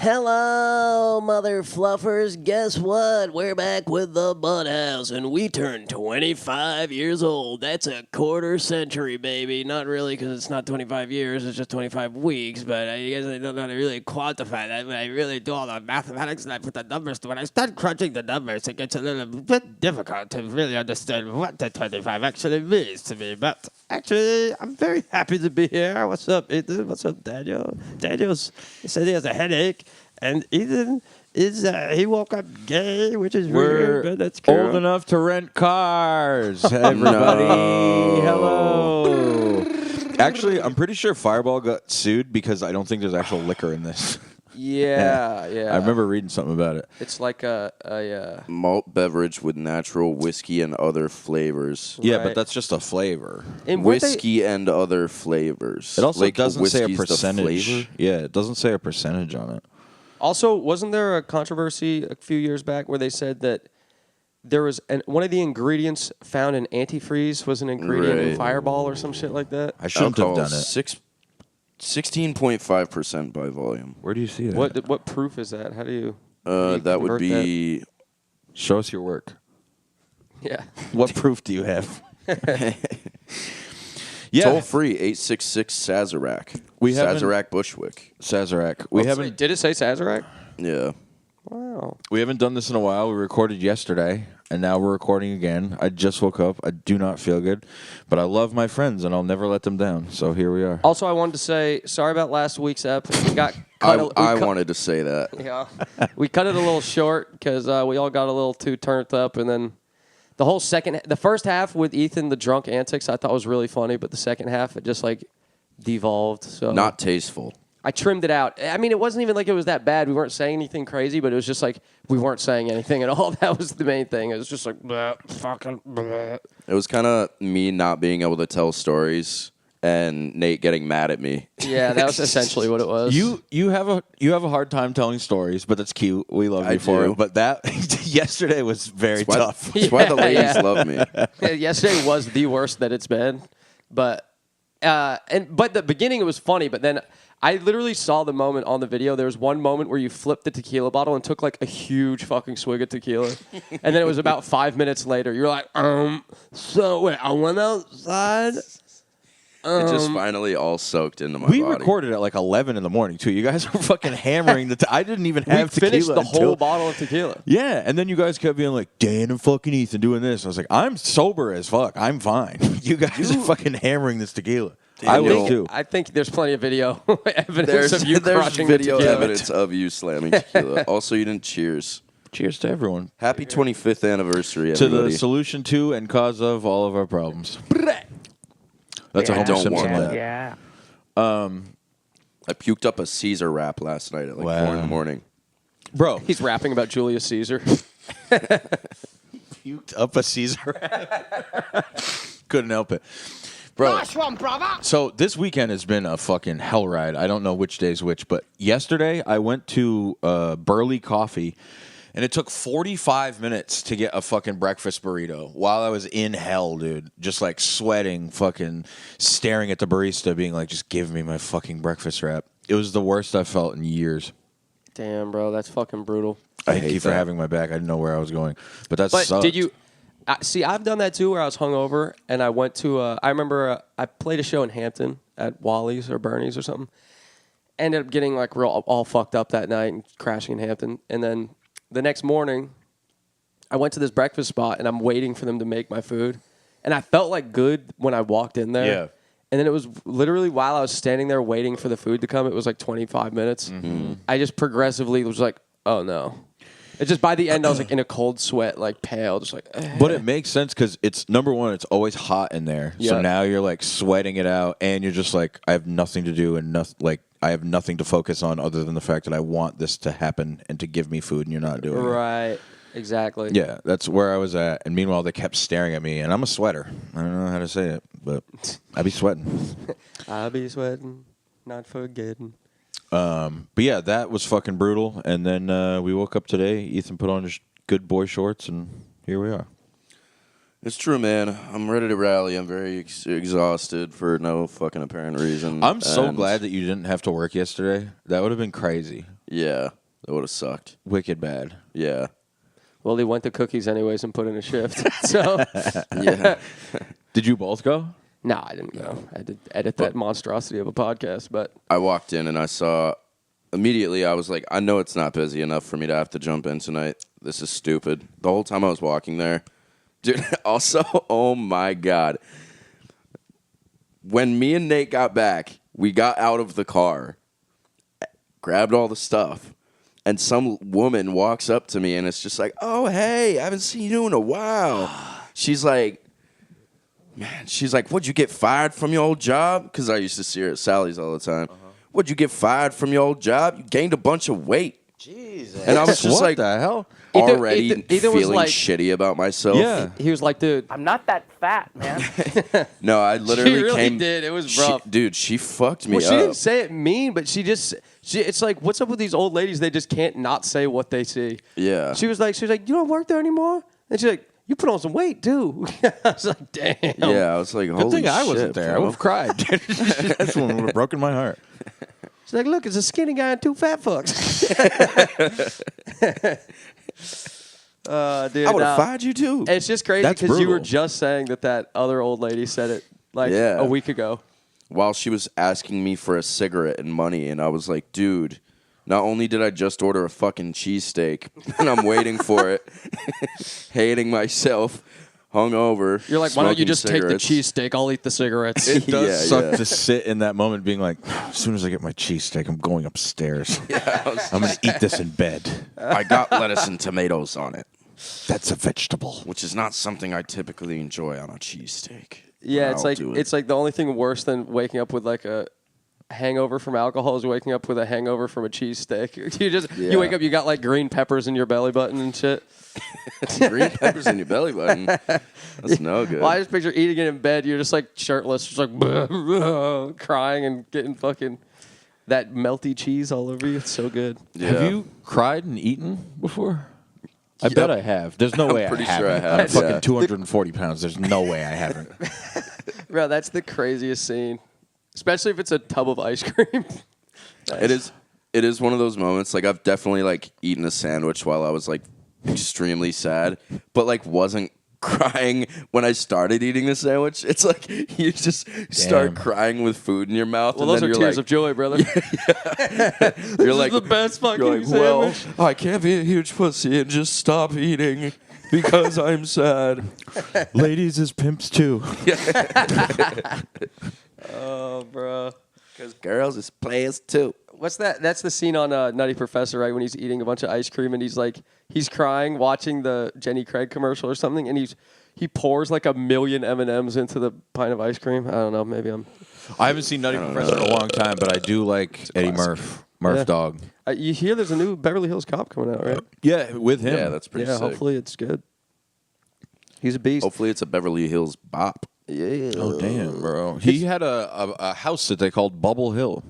Hello, mother fluffers. Guess what? We're back with the Bud House, and we turned 25 years old. That's a quarter century, baby. Not really, because it's not 25 years. It's just 25 weeks, but I guess I don't know how to really quantify that. When I really do all the mathematics and I put the numbers to when I start crunching the numbers, it gets a little bit difficult to really understand what the 25 actually means to me. But actually, I'm very happy to be here. What's up, Ethan? What's up, Daniel? He said he has a headache. And Ethan he woke up gay, which is weird, but that's cool. Old enough to rent cars. Everybody, hello. Actually, I'm pretty sure Fireball got sued because I don't think there's actual liquor in this. Yeah. I remember reading something about it. It's like a malt beverage with natural whiskey and other flavors. Yeah, Right. but that's just a flavor. and Whiskey and other flavors. It also Like, doesn't say a whiskey's the percentage. flavor? Yeah, it doesn't say a percentage on it. Also, wasn't there a controversy a few years back where they said that there was one of the ingredients found in antifreeze was an ingredient in Right. Fireball or some shit like that? I shouldn't have done it. 16.5% by volume. Where do you see that? What proof is that? How do you? That would convert be... Show us your work. Yeah. What proof do you have? Yeah, Toll free, 866 Sazerac. We haven't- Sazerac Bushwick. Sazerac. We haven't. Wait, did it say Sazerac? Yeah. Wow. We haven't done this in a while. We recorded yesterday, and now we're recording again. I just woke up. I do not feel good, but I love my friends, and I'll never let them down. So here we are. Also, I wanted to say sorry about last week's ep. We got I wanted to say that. Yeah, we cut it a little short because we all got a little too turned up, and then the first half with Ethan, the drunk antics, I thought was really funny, but the second half it just like devolved. So Not tasteful. I trimmed it out. I mean, it wasn't even like it was that bad. We weren't saying anything crazy, but it was just like we weren't saying anything at all. That was the main thing. It was just like bleh, fucking. Bleh. It was kind of me not being able to tell stories and Nate getting mad at me. Yeah, that was essentially what it was. You have a hard time telling stories, but that's cute. We love you for do. it. But that yesterday was very tough. That's why the ladies Yeah. love me. Yesterday was the worst that it's been, but the beginning it was funny, but then I literally saw the moment on the video. There was one moment where you flipped the tequila bottle and took like a huge fucking swig of tequila, and then it was about 5 minutes later. You're like, so wait, I went outside. It just finally all soaked into my We body. recorded at like 11 in the morning too. You guys were fucking hammering I didn't even have We finished tequila the whole bottle of tequila. Yeah, and then you guys kept being like, Dan and fucking Ethan doing this. I was like, I'm sober as fuck. I'm fine. You guys are fucking hammering this tequila. I was too. I think there's plenty of video evidence There's of you crushing video the tequila. evidence of you slamming tequila. Also, you didn't cheers. Cheers to everyone. Happy 25th anniversary, To everybody. the solution to and cause of all of our problems. That's a I Homer don't Simpson want laugh. Yeah. I puked up a Caesar wrap last night at like 4 in the morning. Bro, He's rapping about Julius Caesar. puked up a Caesar. Couldn't help it. Bro. Nice one, brother. So this weekend has been a fucking hell ride. I don't know which day's which, but yesterday I went to Burley Coffee, and it took 45 minutes to get a fucking breakfast burrito while I was in hell, dude. Just like sweating, fucking staring at the barista, being like, just give me my fucking breakfast wrap. It was the worst I've felt in years. Damn, bro, that's fucking brutal. Thank hate you for that. having my back. I didn't know where I was going. But that But sucked. did you see? I've done that too, where I was hungover and I went to. I remember I played a show in Hampton at Wally's or Bernie's or something. Ended up getting like real all fucked up that night and crashing in Hampton. And then the next morning, I went to this breakfast spot and I'm waiting for them to make my food. And I felt like good when I walked in there. Yeah. And then it was literally while I was standing there waiting for the food to come, it was like 25 minutes. Mm-hmm. I just progressively was like, oh no. It's just by the end, I was like in a cold sweat, like pale, just like. But it makes sense because it's number one, it's always hot in there. Yeah. So now you're like sweating it out, and you're just like, I have nothing to do, and I have nothing to focus on other than the fact that I want this to happen and to give me food, and you're not doing it. Right. Exactly. Yeah, that's where I was at. And meanwhile, they kept staring at me, and I'm a sweater. I don't know how to say it, but I be sweating. I'll be sweating, not forgetting. But yeah, that was fucking brutal. And then we woke up today. Ethan put on his good boy shorts, and here we are. It's true, man. I'm ready to rally. I'm very exhausted for no fucking apparent reason. I'm so glad that you didn't have to work yesterday. That would have been crazy. Yeah, that would have sucked. Wicked bad. Yeah. Well, he went to Cookies anyways and put in a shift. So, Yeah. Did you both go? no, I didn't go. I had to edit that monstrosity of a podcast, but I walked in and I saw, immediately I was like, I know it's not busy enough for me to have to jump in tonight. This is stupid. The whole time I was walking there. Dude, also, oh my God. When me and Nate got back, we got out of the car, grabbed all the stuff, and some woman walks up to me and it's just like, oh, hey, I haven't seen you in a while. She's like, what'd you get fired from your old job? Because I used to see her at Sally's all the time. What'd you get fired from your old job? You gained a bunch of weight. Jesus. And I was just what like, the hell? already Ethan was feeling like- shitty about myself. Yeah. he was like, dude, I'm not that fat, man. No, I literally She really came. did. It was she- rough. Dude, she fucked me well, up. she didn't say it mean, but it's like, what's up with these old ladies? They just can't not say what they see. Yeah. She was like, you don't work there anymore? And she's like, you put on some weight, too. I was like, damn. Yeah, I was like, holy Good thing I shit, wasn't there. I bro. would have cried. That's one would have broken my heart. She's like, look, it's a skinny guy and two fat fucks. Dude, I would have fired you too. It's just crazy That's because you were brutal. just saying that other old lady said it like Yeah. a week ago. While she was asking me for a cigarette and money, and I was like, dude, not only did I just order a fucking cheesesteak, and I'm waiting for it, hating myself, hungover. You're like, why don't you smoking just cigarettes. take the cheesesteak? I'll eat the cigarettes. It does Yeah, suck yeah. to sit in that moment being like, as soon as I get my cheesesteak, I'm going upstairs. I'm going to eat this in bed. I got lettuce and tomatoes on it, That's a vegetable. which is not something I typically enjoy on a cheesesteak. Yeah, I'll do it. it's like the only thing worse than waking up with like a hangover from alcohol is waking up with a hangover from a cheesesteak. Yeah. You wake up, you got like green peppers in your belly button and shit. Green peppers in your belly button. That's no good. Well, I just picture eating it in bed. You're just like shirtless, just like crying and getting fucking that melty cheese all over you. It's so good. Yeah. Have you cried and eaten before? I bet I have. There's no way I pretty haven't. sure I have, I'm fucking yeah. 240 pounds. There's no way I haven't. Bro, that's the craziest scene. Especially if it's a tub of ice cream. It is one of those moments. Like I've definitely like eaten a sandwich while I was like extremely sad, but like wasn't crying when I started eating the sandwich. It's like you just start crying with food in your mouth. Well, and those then are you're tears like, of joy, brother. you're like the best fucking you're like, well, sandwich. I can't be a huge pussy and just stop eating because I'm sad. Ladies is pimps too. Oh, bro. Because girls is players too. What's that? That's the scene on Nutty Professor, right? When he's eating a bunch of ice cream and he's crying watching the Jenny Craig commercial or something, and he pours like 1,000,000 M&Ms into the pint of ice cream. I don't know. Maybe I'm. I haven't seen Nutty Professor in a long time, but I do like Eddie Murph. Murph Yeah. Dog. You hear there's a new Beverly Hills Cop coming out, right? Yeah, with him. Yeah, that's pretty Yeah. sick. Hopefully it's good. He's a beast. Hopefully it's a Beverly Hills bop. Yeah. Oh damn, bro! He had a house that they called Bubble Hill.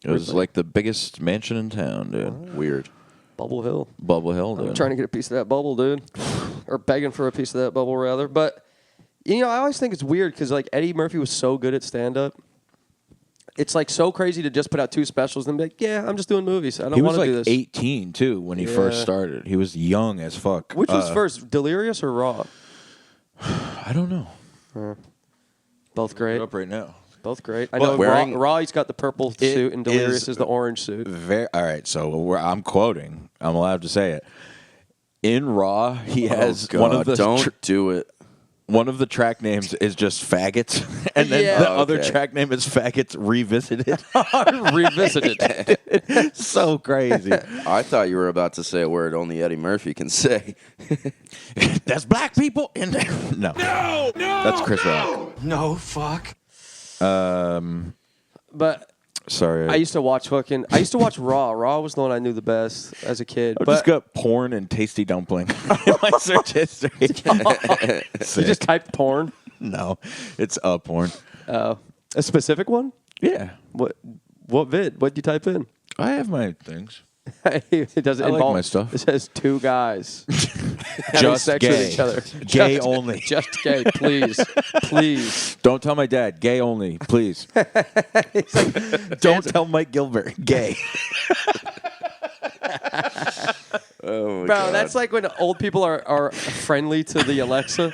It was Really? like the biggest mansion in town, dude. Weird. Bubble Hill. Bubble Hill, dude. I'm trying to get a piece of that bubble, dude. Or begging for a piece of that bubble, rather. But, I always think it's weird because, like, Eddie Murphy was so good at stand-up. It's, like, so crazy to just put out 2 specials and be like, yeah, I'm just doing movies. I He don't was want to like do this. 18 too when he first Yeah. started. He was young as fuck. Which was first, Delirious or Raw? I don't know. Both great. Look it up right now. Both great. I Well, know wearing- Raw, he's got the purple suit, and Delirious is is the orange suit. All right, so I'm quoting. I'm allowed to say it. In Raw, he has oh, one God, of the don't do it. one of the track names is just Faggots, and then Yeah. the Oh, other okay. track name is Faggots Revisited. Revisited. So crazy. I thought you were about to say a word only Eddie Murphy can say. There's black people in there. No, that's Chris Rock. No, fuck. But Sorry, I used to watch Raw. Raw was the one I knew the best as a kid. I But just got porn and tasty dumpling in my search history. you just typed porn. No, it's a porn. A specific one? Yeah, What vid? What'd you type in? I have my things. It doesn't I like involve my stuff. It says 2 guys having Just sex gay. with each other. Gay only. Just gay, please, please. Don't tell my dad. Gay only, please. Don't tell Mike Gilbert. Gay. Bro, God. that's like when old people are friendly to the Alexa.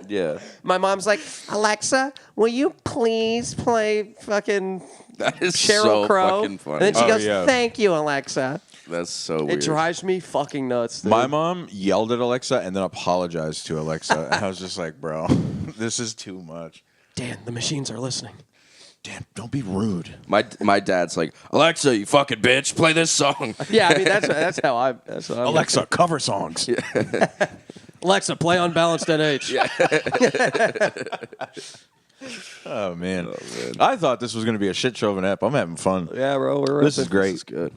Yeah. My mom's like, Alexa, will you please play fucking That is Sheryl so Crow? fucking funny. And then she Oh, goes, yeah. thank you, Alexa. That's so weird. It drives me fucking nuts, dude. My mom yelled at Alexa and then apologized to Alexa. And I was just like, bro, this is too much. Dan, the machines are listening. Damn, don't be rude. My dad's like, Alexa, you fucking bitch, play this song. Yeah, I mean, that's what I'm Alexa, cover songs. Alexa, play Unbalanced NH. Oh, man. I thought this was going to be a shit show of an app. I'm having fun. Yeah, bro, we're This is ripping. great. This is good.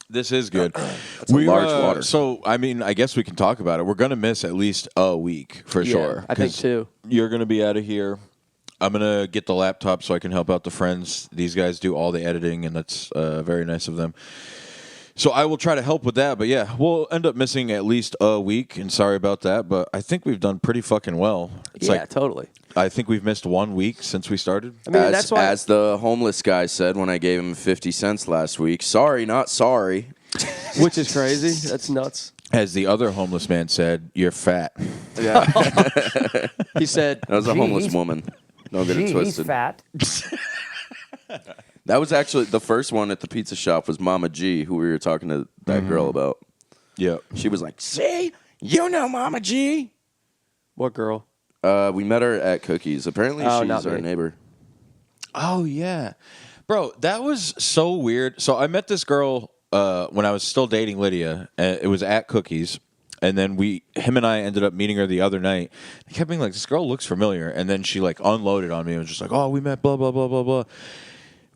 This is good. That's a large water. So, I mean, I guess we can talk about it. We're going to miss at least a week for Yeah, sure. I think 'cause too. You're going to be out of here. I'm going to get the laptop so I can help out the friends. These guys do all the editing, and that's very nice of them. So I will try to help with that. But yeah, we'll end up missing at least a week, and sorry about that. But I think we've done pretty fucking well. It's Yeah, totally. I think we've missed 1 week since we started. I mean, as, that's why. as the homeless guy said when I gave him 50 cents last week, sorry, not sorry. Which is crazy. That's nuts. As the other homeless man said, you're fat. Yeah. He said, That was a homeless Jeez. woman. Don't get it Gee, he's twisted. fat. That was actually the first one at the pizza shop was Mama G, who we were talking to that girl about. Yeah. She was like, see, you know Mama G. what girl? We met her at Cookies. Apparently Oh, she's not our me. neighbor. Oh, yeah. Bro, that was so weird. So I met this girl when I was still dating Lydia. It was at Cookies. And then him and I ended up meeting her the other night. I kept being like, this girl looks familiar. And then she like unloaded on me and was just like, oh, we met, blah, blah, blah, blah, blah.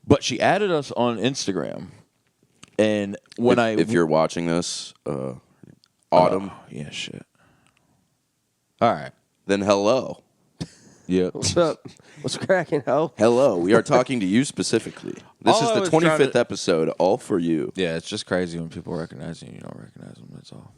But she added us on Instagram. And when If you're watching this, Autumn, Oh, yeah, shit. All right. then hello. Yeah. What's up? What's cracking, ho? Hello. We are talking to you specifically. This All I is was the trying 25th to- episode, all for you. Yeah, it's just crazy when people recognize you and you don't recognize them. That's all.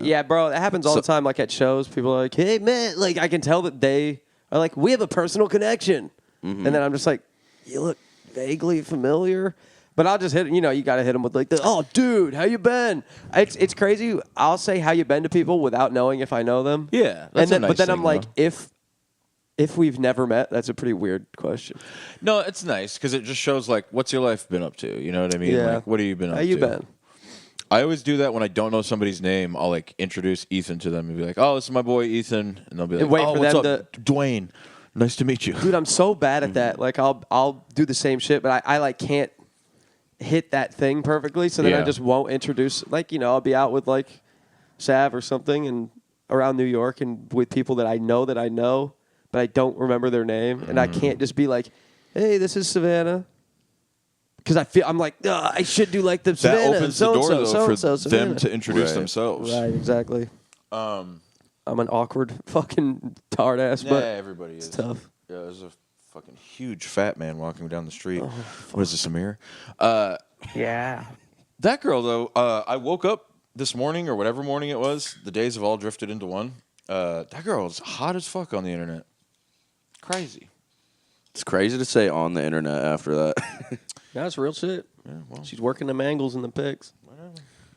Yeah, bro, that happens all the time. Like at shows, people are like, hey, man, like I can tell that they are like, we have a personal connection. And then I'm just like, you look vaguely familiar. But I'll just hit, you got to hit them with like, oh, dude, how you been? It's crazy. I'll say how you been to people without knowing if I know them. Yeah, And that's then, a nice but then thing, I'm like, though. if we've never met, that's a pretty weird question. No, it's nice because it just shows like, what's your life been up to? You know what I mean? Yeah. Like, what have you been up How to? you been? I always do that when I don't know somebody's name. I'll like introduce Ethan to them and be like, "Oh, this is my boy Ethan," and they'll be like, Wait "Oh, for what's them up, Dwayne? Nice to meet you." Dude, I'm so bad at that. Like I'll do the same shit, but I like can't hit that thing perfectly. So then I Yeah. just won't introduce. Like I'll be out with like Sav or something and around New York and with people that I know, but I don't remember their name, and I can't just be like, "Hey, this is Savannah," because I'm like, I should do like the That Savannah, opens the door though for so-and-so, Savannah. them to introduce Right. themselves. Right, exactly. I'm an awkward fucking tard ass, Yeah, but everybody is it's tough. Yeah, there's a fucking huge fat man walking down the street. What is this, Amir? Yeah. That girl though, I woke up this morning or whatever morning it was. The days have all drifted into one. That girl is hot as fuck on the internet. Crazy. It's crazy to say on the internet after that. That's real shit. Yeah, well, She's working the angles and the pics.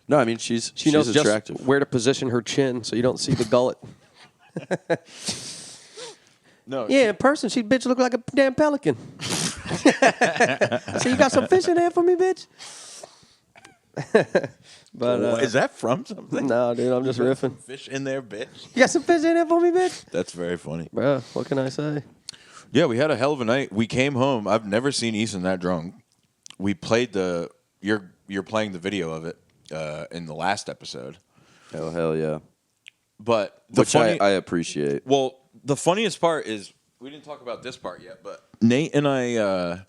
No, I mean, she's She knows attractive. just where to position her chin so you don't see the gullet. no. Yeah, in person, she bitch look like a damn pelican. So you got some fish in there for me, bitch? But Is that from something? no, dude, I'm just riffing. Fish in there, bitch. You got some fish in there for me, bitch? That's very funny. Bruh, what can I say? Yeah, we had a hell of a night. We came home. I've never seen Ethan that drunk. We played you're playing the video of it in the last episode. Hell yeah. But the Which funny, I appreciate. well, the funniest part is we didn't talk about this part yet, but Nate and I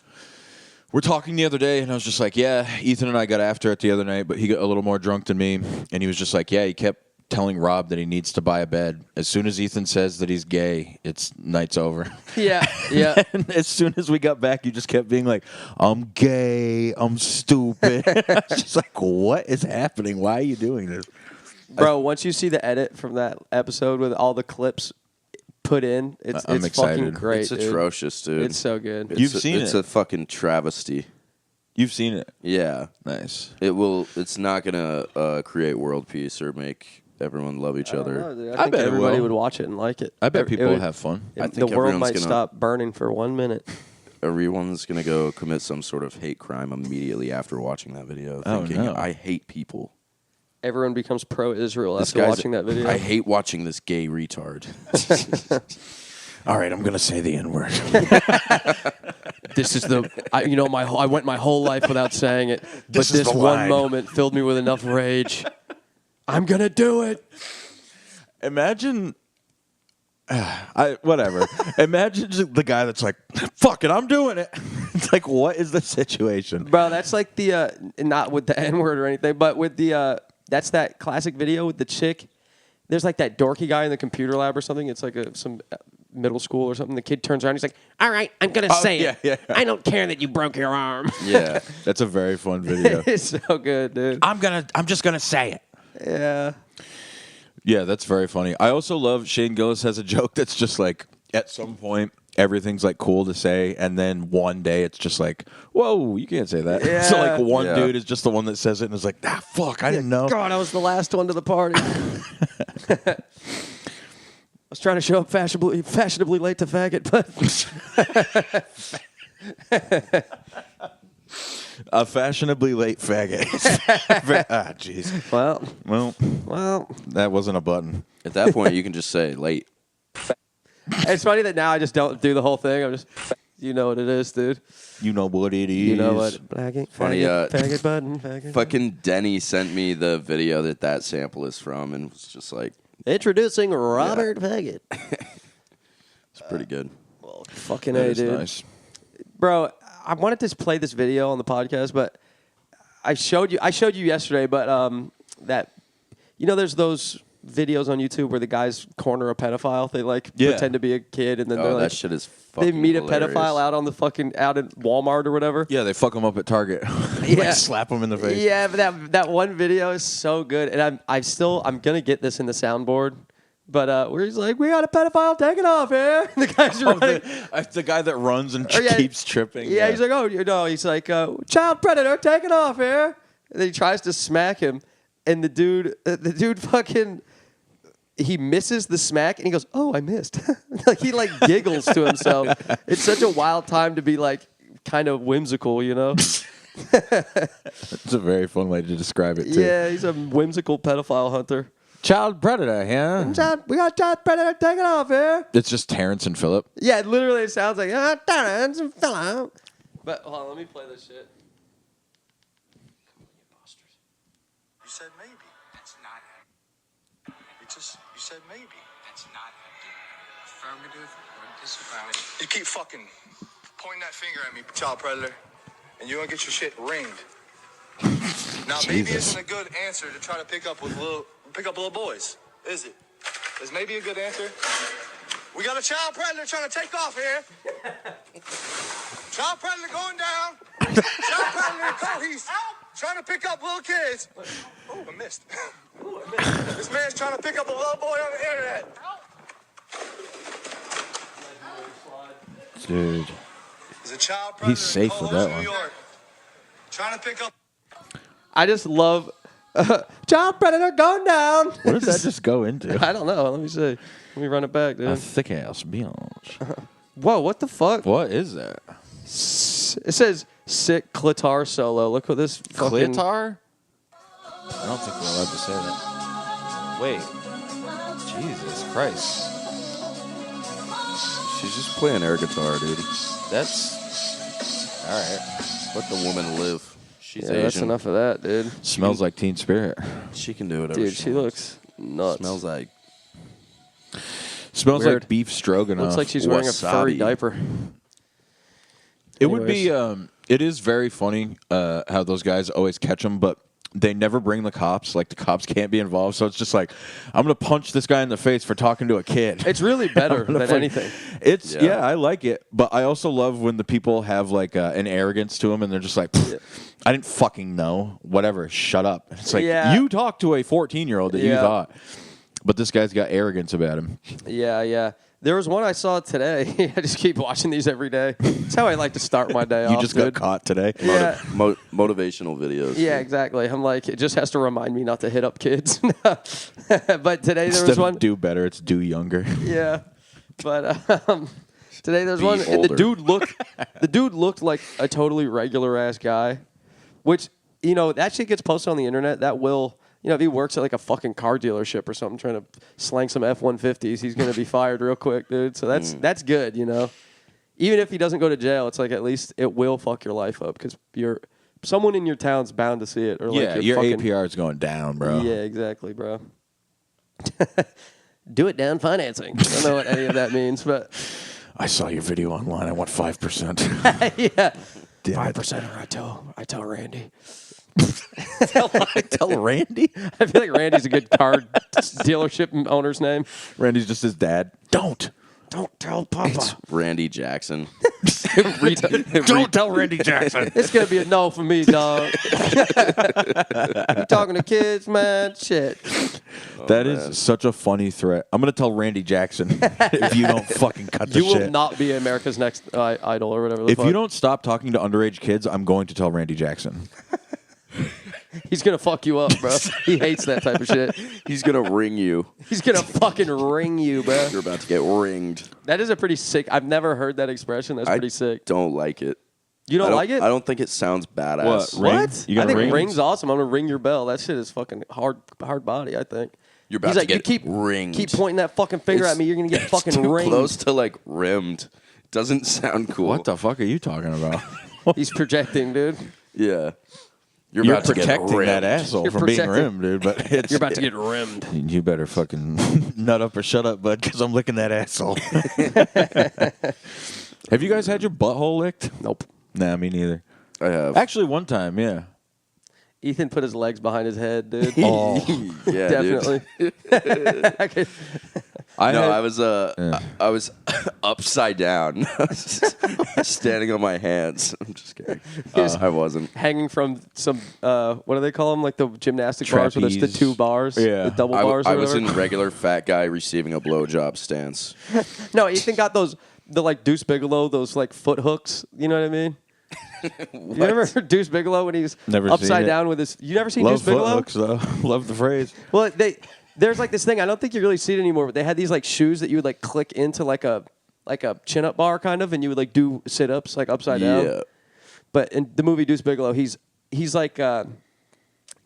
were talking the other day, and I was just like, yeah, Ethan and I got after it the other night, but he got a little more drunk than me, and he was just like, yeah, he kept telling Rob that he needs to buy a bed. As soon as Ethan says that he's gay, it's night's over. Yeah, yeah. And as soon as we got back, you just kept being like, I'm gay, I'm stupid. I was just like, what is happening? Why are you doing this? Bro, once you see the edit from that episode with all the clips put in, I'm it's excited. fucking great. It's dude. atrocious, dude. It's so good. You've seen it's it. a fucking travesty. You've seen it. Yeah. Nice. It's not gonna create world peace or make everyone love each other. know, dude. I think bet it everybody will. would watch it and like it. I bet It people would- will have fun. I think the world everyone's might gonna- stop burning for 1 minute. Everyone's gonna go commit some sort of hate crime immediately after watching that video, Oh, thinking no. I hate people. Everyone becomes pro-Israel This after guy's- watching that video. I hate watching this gay retard. All right, I'm gonna say the N-word. This is I went my whole life without saying it, but This is this the one line. moment filled me with enough rage. I'm gonna do it. Imagine. Whatever. Imagine just the guy that's like, "Fuck it, I'm doing it." It's like, what is the situation? Bro, that's like the not with the N-word or anything, but with the that's that classic video with the chick. There's like that dorky guy in the computer lab or something. It's like some middle school or something. The kid turns around. He's like, "All right, I'm gonna say it. yeah. I don't care that you broke your arm." Yeah. That's a very fun video. It's so good, dude. I'm just gonna say it. Yeah. Yeah, that's very funny. I also love Shane Gillis has a joke that's just like at some point everything's like cool to say, and then one day it's just like, whoa, you can't say that. Yeah. So like one Yeah. dude is just the one that says it and is like, fuck, I didn't know. God, I was the last one to the party. I was trying to show up fashionably late to faggot, but A fashionably late faggot. Jeez. Well, that wasn't a button. At that point, you can just say late. it's funny that now I just don't do the whole thing. I'm just, you know what it is, dude. You know what it is. You know what? Faggot, Funny, faggot button, faggot. Fucking Denny sent me the video that sample is from, and was just like, Introducing Robert Faggot. it's pretty good. Fucking That A, is dude. nice. Bro, I wanted to play this video on the podcast, but I showed you yesterday, but that there's those videos on YouTube where the guys corner a pedophile. They pretend to be a kid, and then they're Oh, like, that shit is fucking they meet hilarious. a pedophile out in Walmart or whatever. Yeah, they fuck him up at Target. Yeah. Like slap him in the face. Yeah, but that one video is so good, and I'm gonna get this in the soundboard. But where he's like, "We got a pedophile taking off here." The guy's running. The guy that runs and Oh, yeah. keeps tripping. Yeah, he's like, "Oh, he's like, child predator taking off here." And then he tries to smack him, and the dude fucking, he misses the smack, and he goes, "Oh, I missed." Like he giggles to himself. It's such a wild time to be kind of whimsical, you know? It's a very fun way to describe it too. Yeah, he's a whimsical pedophile hunter. Child predator, yeah. We got child predator taking off here. It's just Terrence and Phillip. Yeah, literally, it sounds like Terrence and Phillip. But hold on, let me play this shit. You said maybe. That's not happening. You said maybe. That's not happening. Affirmative or disavowed. You keep fucking pointing that finger at me, child predator, and you're gonna get your shit ringed. Now, maybe Jesus. isn't a good answer to try to pick up little boys, is it? Is maybe a good answer? We got a child predator trying to take off here. Child predator going down. Child predator cohees trying to pick up little kids. Oh, I missed. This man's trying to pick up a little boy on the internet. Dude. There's a child predator He's safe in with Cohoes, that New one. York, trying to pick up. I just love child predator going down. What does that just go into? I don't know. Let me see. Let me run it back, dude. A thick ass bitch. Whoa, what the fuck? What is that? It says sick clitar solo. Look what this fucking... Clitar? I don't think we're allowed to say that. Wait. Jesus Christ. She's just playing air guitar, dude. That's all right. Let the woman live. She's Yeah, Asian. that's enough of that, dude. Smells like Teen Spirit. She can do whatever Dude, she she wants. looks nuts. Smells like Smells Weird. like beef stroganoff. Looks like she's wearing a furry wasabi. diaper. It would be. Anyways. It is very funny how those guys always catch them, but they never bring the cops. Like the cops can't be involved, so it's just like I'm gonna punch this guy in the face for talking to a kid. It's really better I'm gonna than fucking- anything. It's Yeah. yeah, I like it, but I also love when the people have like an arrogance to them, and they're just like, I didn't fucking know. Whatever, shut up. It's like Yeah. you talk to a 14-year-old that you Yeah. thought, but this guy's got arrogance about him. Yeah, yeah. There was one I saw today. I just keep watching these every day. It's how I like to start my day off. You just got caught today. Yeah. Motivational videos. Yeah, exactly. I'm like, it just has to remind me not to hit up kids. But today there Instead was one. of do better, it's do younger. Yeah, but today there's Be one, and older. the dude looked like a totally regular ass guy, which that shit gets posted on the internet. That will. If he works at like a fucking car dealership or something, trying to slang some F-150s, he's gonna be fired real quick, dude. So that's good, Even if he doesn't go to jail, it's like at least it will fuck your life up because someone in your town's bound to see it. Or Yeah, like your fucking, APR is going down, bro. Yeah, exactly, bro. Do it down financing. I don't know what any of that means, but I saw your video online. I want 5%. yeah, Damn it. 5%. I tell Randy. Tell Randy. I feel like Randy's a good car dealership owner's name. Randy's just his dad. Don't tell Papa. It's Randy Jackson. Don't tell Randy Jackson. It's gonna be a no for me, dog. You talking to kids, man? Shit. That is such a funny threat. I'm gonna tell Randy Jackson if you don't fucking cut the You will shit. not be America's Next Idol or whatever. If you don't stop talking to underage kids, I'm going to tell Randy Jackson. he's gonna fuck you up, bro. He hates that type of shit. He's gonna ring you. He's gonna fucking ring you, bro. You're about to get ringed. That is a pretty sick. I've never heard that expression. That's pretty sick. Don't like it. You don't like it? I don't think it sounds badass. What? Ring? What? You I gonna think ring? ring's awesome. I'm gonna ring your bell. That shit is fucking hard body. I think. You're about He's to like, get you keep ringed. Keep pointing that fucking finger It's- at me. You're gonna get it's fucking too ringed. close to like rimmed. Doesn't sound cool. What the fuck are you talking about? He's projecting, dude. Yeah. You're about to get protecting rimmed. that asshole You're from being protecting- rimmed, dude. But it's, You're about to get rimmed. You better fucking nut up or shut up, bud, because I'm licking that asshole. Have you guys had your butthole licked? Nope. Nah, me neither. I have. Actually, one time, yeah. Ethan put his legs behind his head, dude. Oh, Yeah, Definitely. I could- I was upside down, standing on my hands. I'm just kidding. I wasn't. hanging from some, what do they call them? Like the gymnastic bars where there's the Trapeze. two bars? Yeah. The double bars or I was whatever? in regular fat guy receiving a blowjob stance. No, Ethan got the like Deuce Bigalow, those like foot hooks. You know what I mean? You ever heard Deuce Bigalow when he's Never upside seen it. down with his... You never seen love Deuce Bigalow? foot hooks, though. Love the phrase. Well, there's like this thing. I don't think you really see it anymore, but they had these like shoes that you would like click into like a chin-up bar kind of, and you would like do sit-ups like upside down. Yeah. But in the movie Deuce Bigalow, he's like I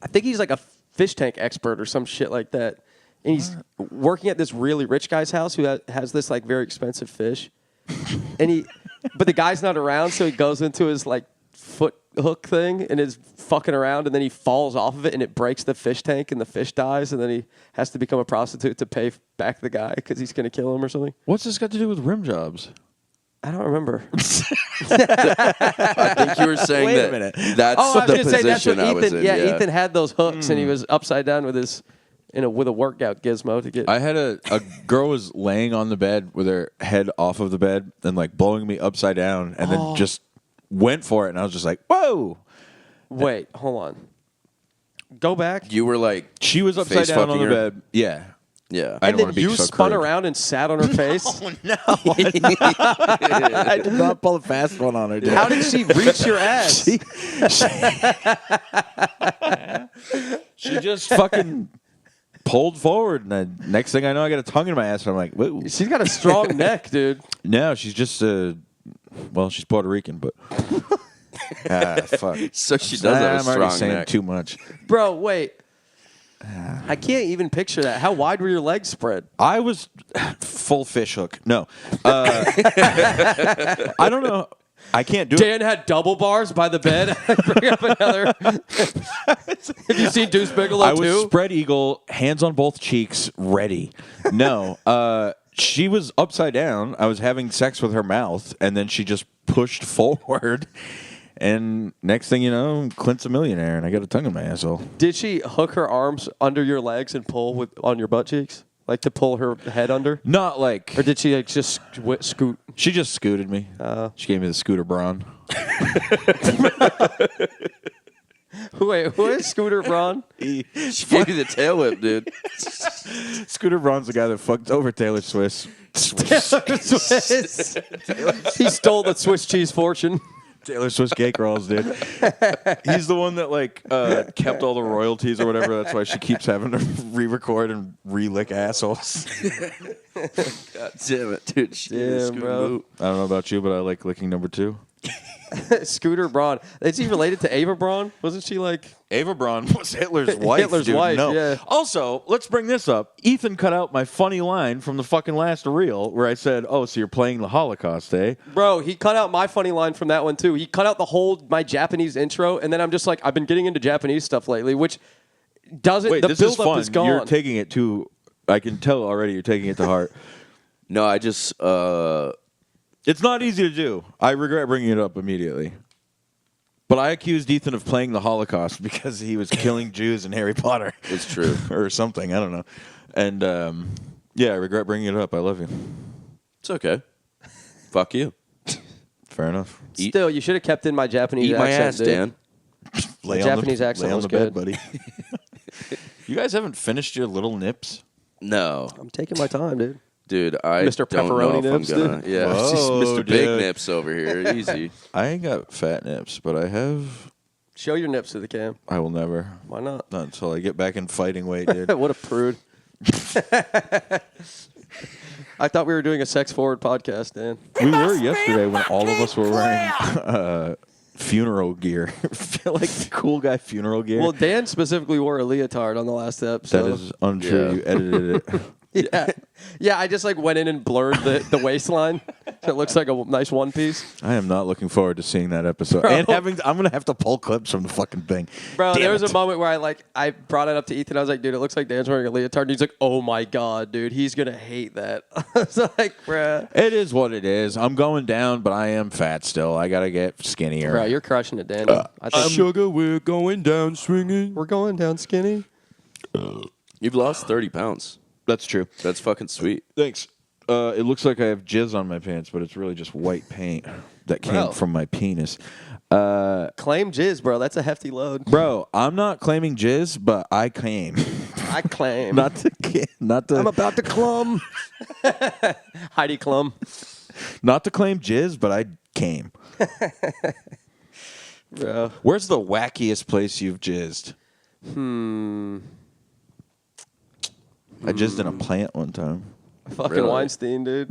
think he's like a fish tank expert or some shit like that. And he's working at this really rich guy's house who has this like very expensive fish. But the guy's not around, so he goes into his like foot hook thing and is fucking around, and then he falls off of it and it breaks the fish tank and the fish dies, and then he has to become a prostitute to pay back the guy because he's gonna kill him or something. What's this got to do with rim jobs? I don't remember. I think you were saying Wait a that. minute. That's Oh, I was the gonna say that's what position I was Ethan. in. Yeah, Ethan had those hooks and he was upside down with his with a workout gizmo to get. I had a girl was laying on the bed with her head off of the bed and like blowing me upside down, and then just went for it, and I was just like, whoa. Wait, hold on. Go back. You were like, She was upside Face down on fucking the her? bed. Yeah. yeah. I And don't then want to be you so spun crude. around and sat on her face. I did not pull a fast one on her, dude. How did she reach your ass? She just fucking pulled forward, and then next thing I know, I got a tongue in my ass, and I'm like, whoa. She's got a strong neck, dude. No, she's just, well, she's Puerto Rican, but. Fuck. So she does have I'm a already strong saying neck. too much. Bro, wait. I can't even picture that. How wide were your legs spread? I was full fish hook. No. I don't know. I can't do it. Dan had double bars by the bed. Bring up another. Have you seen Deuce Bigalow I was too? spread eagle, hands on both cheeks, ready. No. She was upside down. I was having sex with her mouth, and then she just pushed forward. And next thing you know, Clint's a millionaire, and I got a tongue in my asshole. Did she hook her arms under your legs and pull on your butt cheeks? Like to pull her head under? Not like... Or did she like just scoot? She just scooted me. She gave me the scooter brawn. Wait, who is Scooter Braun? She gave you the tail whip, dude. Scooter Braun's the guy that fucked over Taylor Swift. He stole the Swiss cheese fortune. Taylor Swift cake rolls, dude. He's the one that kept all the royalties or whatever. That's why she keeps having to re-record and re-lick assholes. God damn it, dude. Damn, bro. I don't know about you, but I like licking number 2. Scooter Braun. Is he related to Ava Braun? Wasn't she like... Ava Braun was Hitler's wife. Hitler's dude. wife, No. yeah. Also, let's bring this up. Ethan cut out my funny line from the fucking last reel where I said, "Oh, so you're playing the Holocaust, eh?" Bro, he cut out my funny line from that one too. He cut out my Japanese intro, and then I'm just like, I've been getting into Japanese stuff lately, which doesn't. Wait, the this is build-up fun. is gone. You're taking it to. I can tell already. You're taking it to heart. No, I just It's not easy to do. I regret bringing it up immediately. But I accused Ethan of playing the Holocaust because he was killing Jews in Harry Potter. It's true. Or something. I don't know. And, I regret bringing it up. I love you. It's okay. Fuck you. Fair enough. Still, you should have kept in my Japanese Eat my accent, ass, dude. Dan. Lay Japanese accent lay on was the bed, good. buddy. You guys haven't finished your little nips? No. I'm taking my time, dude. Dude, I Mr. don't know Pepperoni if Nips, I'm gonna. dude. Yeah, Whoa, Mr. Big dude. Nips over here. Easy. I ain't got fat nips, but I have. Show your nips to the cam. I will never. Why not? Not until I get back in fighting weight, dude. What a prude. I thought we were doing a sex-forward podcast, Dan. We were yesterday when all of us were wearing funeral gear. Like cool guy funeral gear. Well, Dan specifically wore a leotard on the last episode. that is untrue. Yeah. You edited it. Yeah, I just went in and blurred the waistline so it looks like a nice one piece. I am not looking forward to seeing that episode. Bro. And I'm going to have to pull clips from the fucking thing. Bro, Damn there was it. a moment where I brought it up to Ethan. I was like, dude, it looks like Dan's wearing a leotard. And he's like, oh my God, dude, he's going to hate that. I was like, bruh. It is what it is. I'm going down, but I am fat still. I got to get skinnier. Bro, you're crushing it, Dan. I think Sugar, we're going down swinging. we're going down skinny. You've lost 30 pounds. That's true. That's fucking sweet. Thanks. It looks like I have jizz on my pants, but it's really just white paint that came Bro. from my penis. Claim jizz, bro. That's a hefty load. Bro, I'm not claiming jizz, but I came. I claim. not to I'm about to clum. Heidi Klum. not to claim jizz, but I came. Bro. Where's the wackiest place you've jizzed? I jizzed in a plant one time. Fucking Really? Weinstein, dude.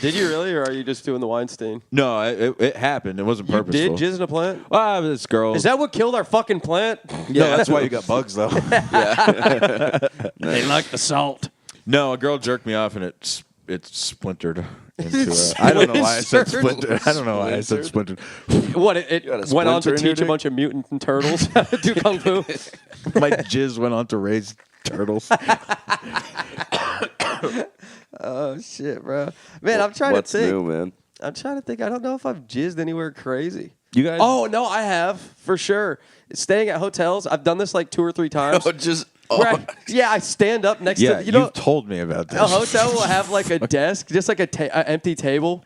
Did you really, or are you just doing the Weinstein? No, it happened. It wasn't You purposeful. did jizz in a plant? Ah, this girl. Is that what killed our fucking plant? No, that's why you got bugs, though. They like the salt. No, a girl jerked me off, and it splintered into a... I don't know why I said splintered. I don't know why I said splintered. What, it got a went on to splinter in your teach a dick? bunch of mutant turtles how to do kung fu? My jizz went on to raise turtles. Oh, shit, bro. Man, I'm trying What's to think. new, man? I'm trying to think. I don't know if I've jizzed anywhere crazy. You guys... Oh, no, I have, for sure. Staying at hotels. I've done this like 2 or 3 times. Where I stand up next Yeah, to... you've told me about this. A hotel will have like a desk, just like an empty table,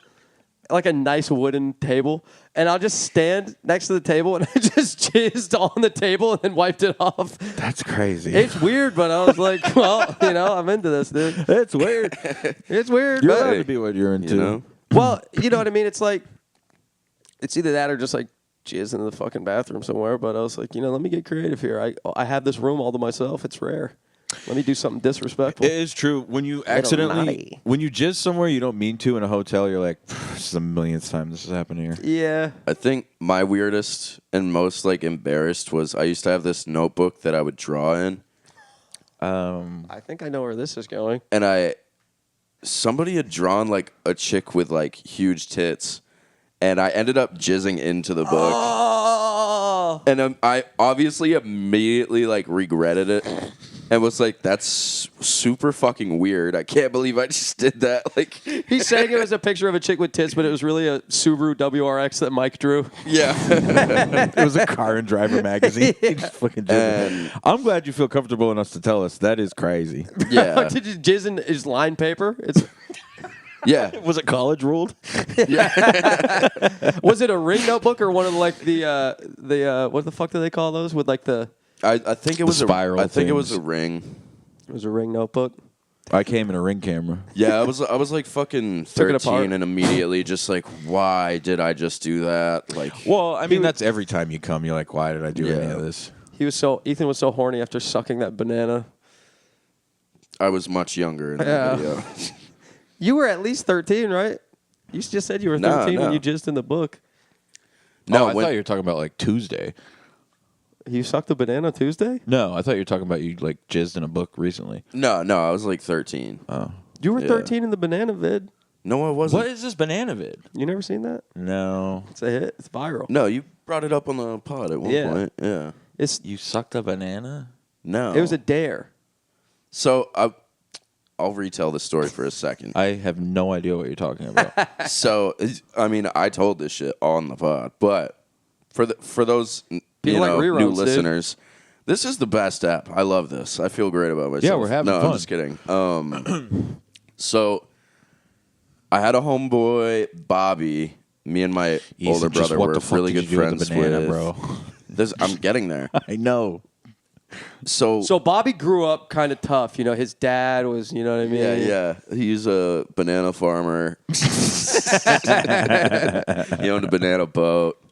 like a nice wooden table, and I'll just stand next to the table and I just jizzed on the table and then wiped it off. That's crazy. It's weird, but I was like, well, I'm into this, dude. It's weird. It's weird, You're but allowed to be what you're into. You know? well, you know what I mean? It's like, it's either that or just like jizz in the fucking bathroom somewhere. But I was like, let me get creative here. I have this room all to myself. It's rare. Let me do something disrespectful. It is true. When you accidentally, when you jizz somewhere you don't mean to in a hotel, you're like, this is the millionth time this has happened here. Yeah. I think my weirdest and most embarrassed was I used to have this notebook that I would draw in, I think I know where this is going. and somebody had drawn a chick with huge tits, and I ended up jizzing into the book. Oh. And I obviously immediately regretted it, and was like, "That's super fucking weird. I can't believe I just did that." He's saying it was a picture of a chick with tits, but it was really a Subaru WRX that Mike drew. yeah, It was a Car and Driver magazine. He just fucking jizzed it. I'm glad you feel comfortable enough to tell us. That is crazy. yeah, Did you jizz in his line paper? It's yeah. Was it college ruled? was it a ring notebook or one of the what the fuck do they call those with the I think it was spiral I think it was things. a ring. It was a Ring notebook. I came in a Ring camera. Yeah, I was like fucking Took it apart. 13 and immediately just like, why did I just do that? Like, Well, I mean, that's every time you come. You're like, why did I do any of this? Ethan was so horny after sucking that banana. I was much younger in that video. You were at least 13, right? You just said you were 13 when you jizzed in the book. No, I thought you were talking about like Tuesday. You sucked a banana Tuesday? No, I thought you were talking about you like jizzed in a book recently. No, I was like 13. Oh. You were 13 in the banana vid. No, I wasn't. What is this banana vid? You never seen that? No. It's a hit. It's viral. No, you brought it up on the pod at one point. Yeah. You sucked a banana? No. It was a dare. So I'll retell the story for a second. I have no idea what you're talking about. So, I mean, I told this shit on the pod, but for those People like reruns, new dude. listeners, this is the best app. I love this. I feel great about myself. Yeah, we're having no, fun. I'm just kidding. So I had a homeboy, Bobby. Me and my older just brother what were the fuck really did good you do with friends the banana, with. bro? I'm getting there. I know. So Bobby grew up kind of tough. You know, his dad was, you know what I mean? yeah. He's a banana farmer. He owned a banana boat.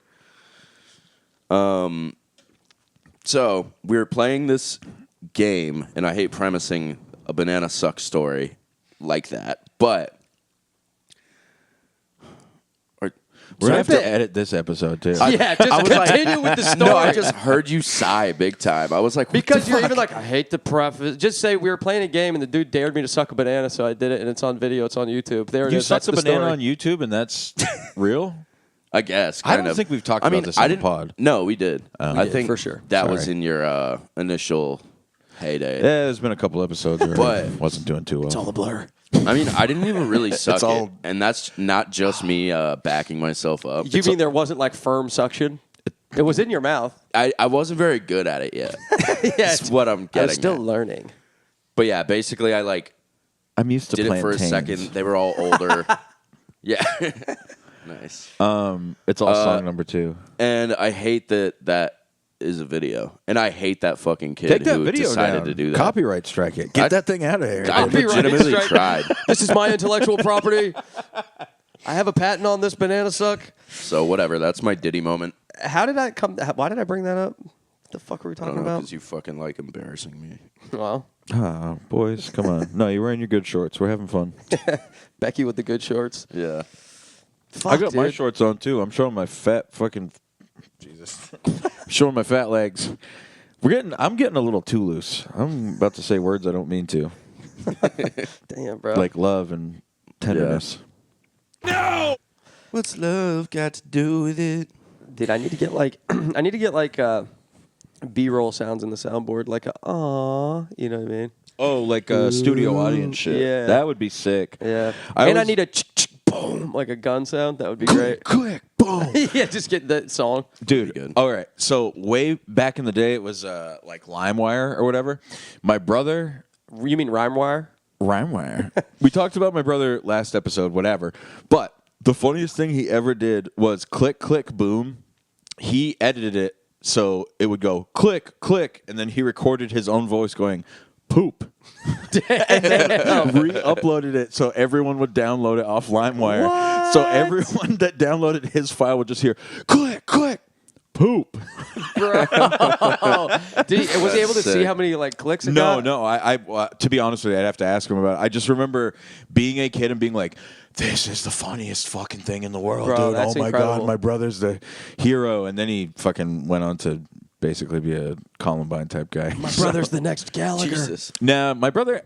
So we were playing this game, and I hate premising a banana suck story like that, but We're going to have to edit this episode, too. Yeah, just continue with the story. no, I just heard you sigh big time. I was like, what because the you're fuck? even like, I hate the preface. Just say we were playing a game and the dude dared me to suck a banana, so I did it, and it's on video. It's on YouTube. There it You is. sucked That's a the banana story. on YouTube, and that's real? I guess. I don't think we've talked about this on the pod. No, we did. I did, think for sure. that was Sorry. in your initial heyday. Yeah, there's been a couple episodes where But- I wasn't doing too well. It's all a blur. I mean, I didn't even really suck all- it, and that's not just me backing myself up. You mean there wasn't like firm suction? It was in your mouth. I wasn't very good at it yet. Yeah, That's what I'm I getting. was still at. learning. But yeah, basically, I like I'm used to did it for a plantains. second. They were all older. Yeah, nice. It's all song number 2. And I hate that is a video, and I hate that fucking kid Take that who video decided down. to do that. Copyright strike it. Get that thing out of here. I Copyright legitimately strike. tried. This is my intellectual property. I have a patent on this banana suck. So whatever. That's my Diddy moment. How did that come? Why did I bring that up? What the fuck were we I talking don't know about? because you fucking like embarrassing me. Well, Oh, boys, come on. No, you're wearing your good shorts. We're having fun. Becky with the good shorts. Yeah. Fuck, I got my dude. shorts on, too. I'm showing my fat fucking... Jesus. Showing my fat legs. I'm getting a little too loose. I'm about to say words I don't mean to. Damn, bro. Like love and tenderness. What's love got to do with it? Dude, I need to get like B-roll sounds in the soundboard, like aw, you know what I mean? Oh, like studio audience shit. Yeah. That would be sick. Yeah. I I was- need a boom, like a gun sound. That would be great. Click, boom. Yeah, just get that song. Dude, good. all right. So way back in the day, it was like LimeWire or whatever. My brother... You mean RhymeWire? LimeWire. We talked about my brother last episode, whatever. But the funniest thing he ever did was click, click, boom. He edited it so it would go click, click, and then he recorded his own voice going, poop. And then re-uploaded it so everyone would download it off LimeWire. So everyone that downloaded his file would just hear, click, click, poop. Was he able to see sick. how many like clicks it No, got? no. I to be honest with you, I'd have to ask him about it. I just remember being a kid and being like, "This is the funniest fucking thing in the world, Bro, dude! that's Oh my incredible. god, my brother's the hero." And then he fucking went on to basically be a Columbine type guy. My brother's the next Gallagher. Jesus. Nah, my brother.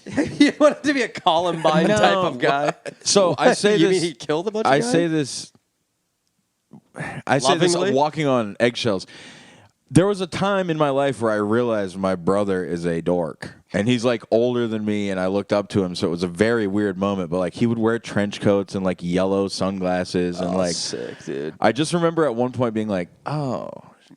You wanted to be a Columbine No. type of guy. So I say You this. mean he killed a bunch of I guys? say this. I say this Lovingly? walking on eggshells. There was a time in my life where I realized my brother is a dork. And he's like older than me, and I looked up to him, so it was a very weird moment. But like he would wear trench coats and like yellow sunglasses and like sick, dude. I just remember at one point being like, oh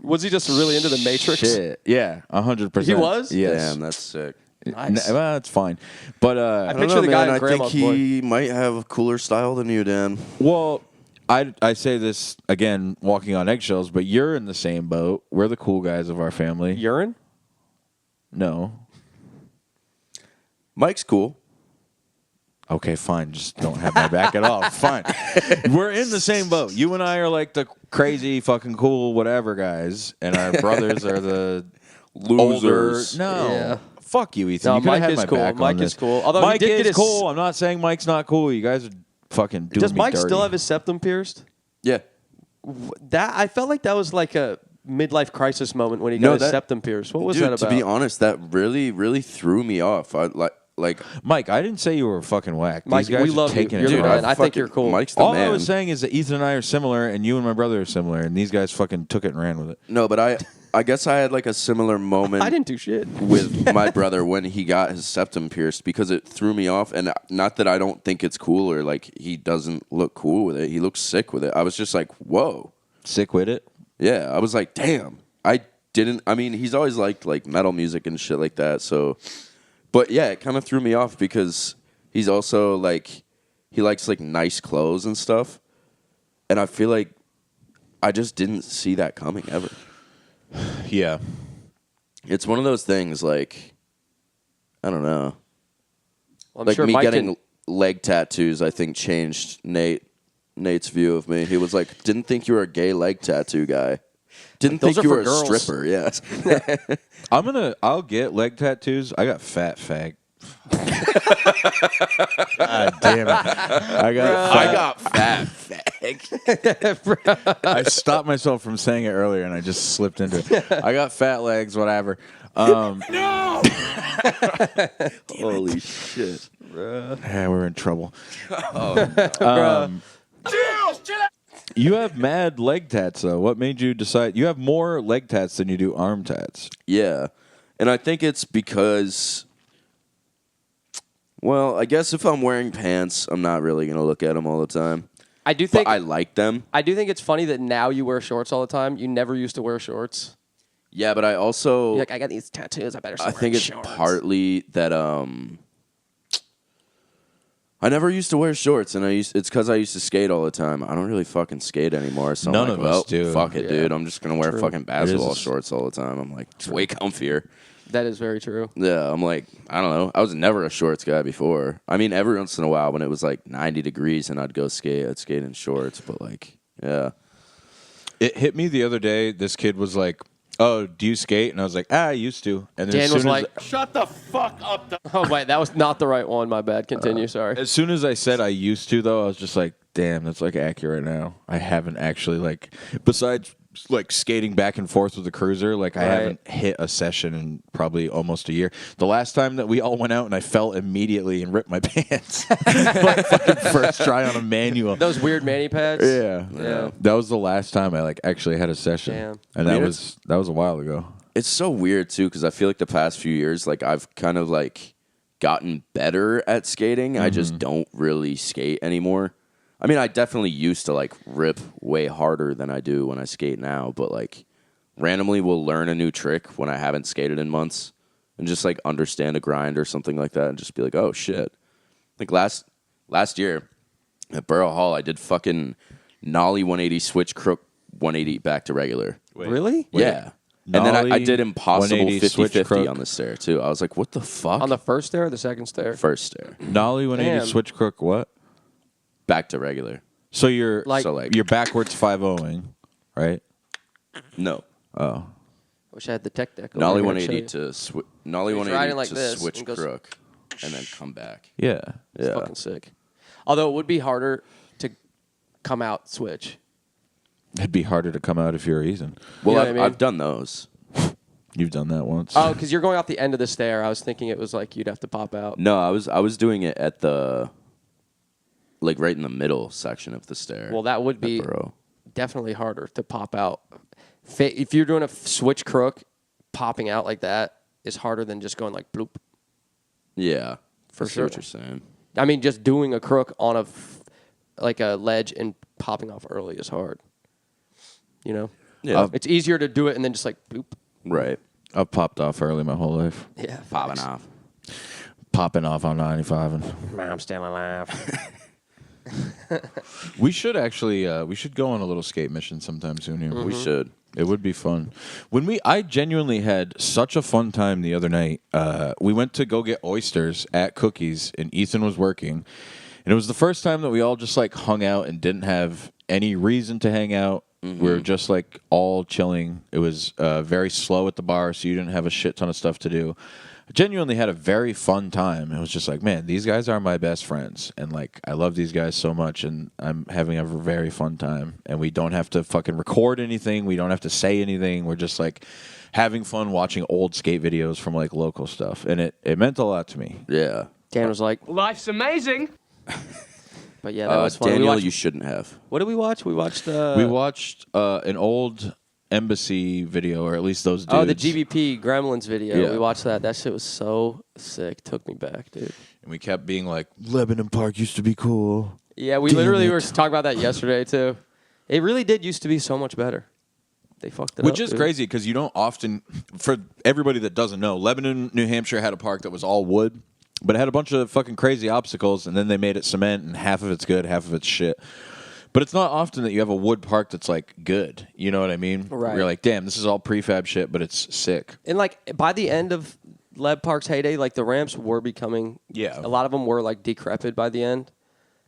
Was he just really into the Matrix? shit. Yeah, 100%. He was? Yes. Damn, that's sick. Nice. Well, it's fine. But I don't Picture know, the guy man. in I think Grandma's he might have a cooler style than you, Dan. well, I say this again, walking on eggshells, but you're in the same boat. We're the cool guys of our family. Urine? No. Mike's cool. Okay, fine. Just don't have my back at all. Fine. We're in the same boat. You and I are like the crazy, fucking cool, whatever guys, and our brothers are the Losers. older. No. Yeah. Fuck you, Ethan. No, You could've Mike had is my cool. back on Mike this. is cool. Although Mike he did is get his... cool. I'm not saying Mike's not cool. You guys are fucking doing Does me Mike dirty. still have his septum pierced? Yeah. That I felt like that was like a midlife crisis moment when he got his septum pierced. What was Dude, that about? to be honest, that really, really threw me off. I like Mike, I didn't say you were fucking whack. Mike, These guys we are love you. taking You're it the too man. hard. I think you're cool. Mike's the All man. I was saying is that Ethan and I are similar, and you and my brother are similar, and these guys fucking took it and ran with it. No, but I guess I had like a similar moment. I didn't do shit. with my brother when he got his septum pierced because it threw me off. And not that I don't think it's cool or like he doesn't look cool with it. He looks sick with it. I was just like, whoa. Sick with it? Yeah. I was like, damn. I mean, he's always liked like metal music and shit like that. So, but yeah, it kind of threw me off because he's also like, he likes like nice clothes and stuff. And I feel like I just didn't see that coming ever. Yeah. It's one of those things like, I don't know. Well, I'm Like sure me Mike getting leg tattoos, I think changed Nate's view of me. He was like, "Didn't think you were a gay leg tattoo guy. Didn't Those think are you for were a girls." stripper." Yes. I'll get leg tattoos. I got fat fag. God damn it. I got fat fag. I stopped myself from saying it earlier and I just slipped into it. I got fat legs, whatever. Holy shit. Yeah, we're in trouble. You have mad leg tats, though. What made you decide? You have more leg tats than you do arm tats. Yeah. And I think it's because, well, I guess if I'm wearing pants, I'm not really going to look at them all the time. I do But think I like them. I do think it's funny that now you wear shorts all the time. You never used to wear shorts. Yeah, but I also... You're like, I got these tattoos. I better start I think wearing it's shorts. partly that I never used to wear shorts, and it's because I used to skate all the time. I don't really fucking skate anymore, so None I'm like, of us well, do. fuck it, Yeah. dude. I'm just gonna wear True. fucking basketball is. shorts all the time. I'm like, it's way comfier. That is very true. Yeah, I'm like, I don't know. I was never a shorts guy before. I mean, every once in a while when it was like 90 degrees and I'd go skate, I'd skate in shorts, but like, yeah. It hit me the other day. This kid was like, "Oh, do you skate?" And I was like, "I used to." And then Dan as was soon like, as, oh, wait, that was not the right one. My bad. Continue. Sorry. as soon as I said I used to, though, I was just like, "Damn, that's like accurate now." I haven't actually like, besides like skating back and forth with the cruiser, like I Right. haven't hit a session in probably almost a year. The last time that we all went out and I fell immediately and ripped my pants, my fucking first try on a manual. Those weird mani pads. Yeah. That was the last time I like actually had a session, Damn. and I mean, that was a while ago. It's so weird too because I feel like the past few years, like I've kind of like gotten better at skating. I just don't really skate anymore. I mean, I definitely used to like rip way harder than I do when I skate now, but like randomly will learn a new trick when I haven't skated in months and just like understand a grind or something like that and just be like, oh shit. Like last year at Borough Hall, I did fucking nollie 180 switch crook 180 back to regular. Really? Yeah. And then I Nollie, did impossible 180 switch 50-50 crook. on the stair too. I was like, what the fuck? On the first stair or the second stair? first stair. Nollie 180 Damn. switch crook. What? Back to regular. So you're Like- So like you're backwards 5-0ing, right? no. Oh, Wish I had the tech deck. over Nollie here to 180 show you. to nollie He's 180 riding like to this switch and goes- crook and then come back. yeah. It's fucking sick. Although it would be harder to come out switch. It'd be harder to come out if you're Ethan. Well, You know what I mean? I've done those. You've done that once. Oh, because you're going off the end of the stair. I was thinking it was like you'd have to pop out. No, I was doing it at the like right in the middle section of the stair. Well, that would at be Borough. definitely harder to pop out. If you're doing a switch crook, popping out like that is harder than just going like bloop. Yeah, For I see sure. what you're saying. I mean, just doing a crook on like a ledge and popping off early is hard. You know? Yeah, It's easier to do it and then just like bloop. right. I've popped off early my whole life. Yeah. Popping off. Popping off on 95. And I'm still alive. we should actually we should go on a little skate mission sometime soon here. We should. It would be fun. I genuinely had such a fun time the other night. We went to go get oysters at Cookies, and Ethan was working. And it was the first time that we all just like hung out and didn't have any reason to hang out. We were just like all chilling. It was very slow at the bar, so you didn't have a shit ton of stuff to do. I genuinely had a very fun time. It was just like, man, these guys are my best friends. And like, I love these guys so much, and I'm having a very fun time. And we don't have to fucking record anything. We don't have to say anything. We're just like having fun watching old skate videos from like local stuff. And it meant a lot to me. Yeah. Dan was like, Life's amazing. but yeah, that was fun. Daniel, you shouldn't have. What did we watch? We watched an old embassy video, or at least those dudes. Oh, the GBP Gremlins video. Yeah. We watched that. That shit was so sick. Took me back, dude. And we kept being like, Lebanon Park used to be cool. Yeah, we Damn literally it. were talking about that yesterday, too. It really did used to be so much better. They fucked it up. Which is dude. crazy because you don't often, for everybody that doesn't know, Lebanon, New Hampshire had a park that was all wood, but it had a bunch of fucking crazy obstacles, and then they made it cement, and half of it's good, half of it's shit. But it's not often that you have a wood park that's like good. You know what I mean? Right. You're like, damn, this is all prefab shit, but it's sick. And like by the end of Leb Park's heyday, like the ramps were becoming, a lot of them were like decrepit by the end.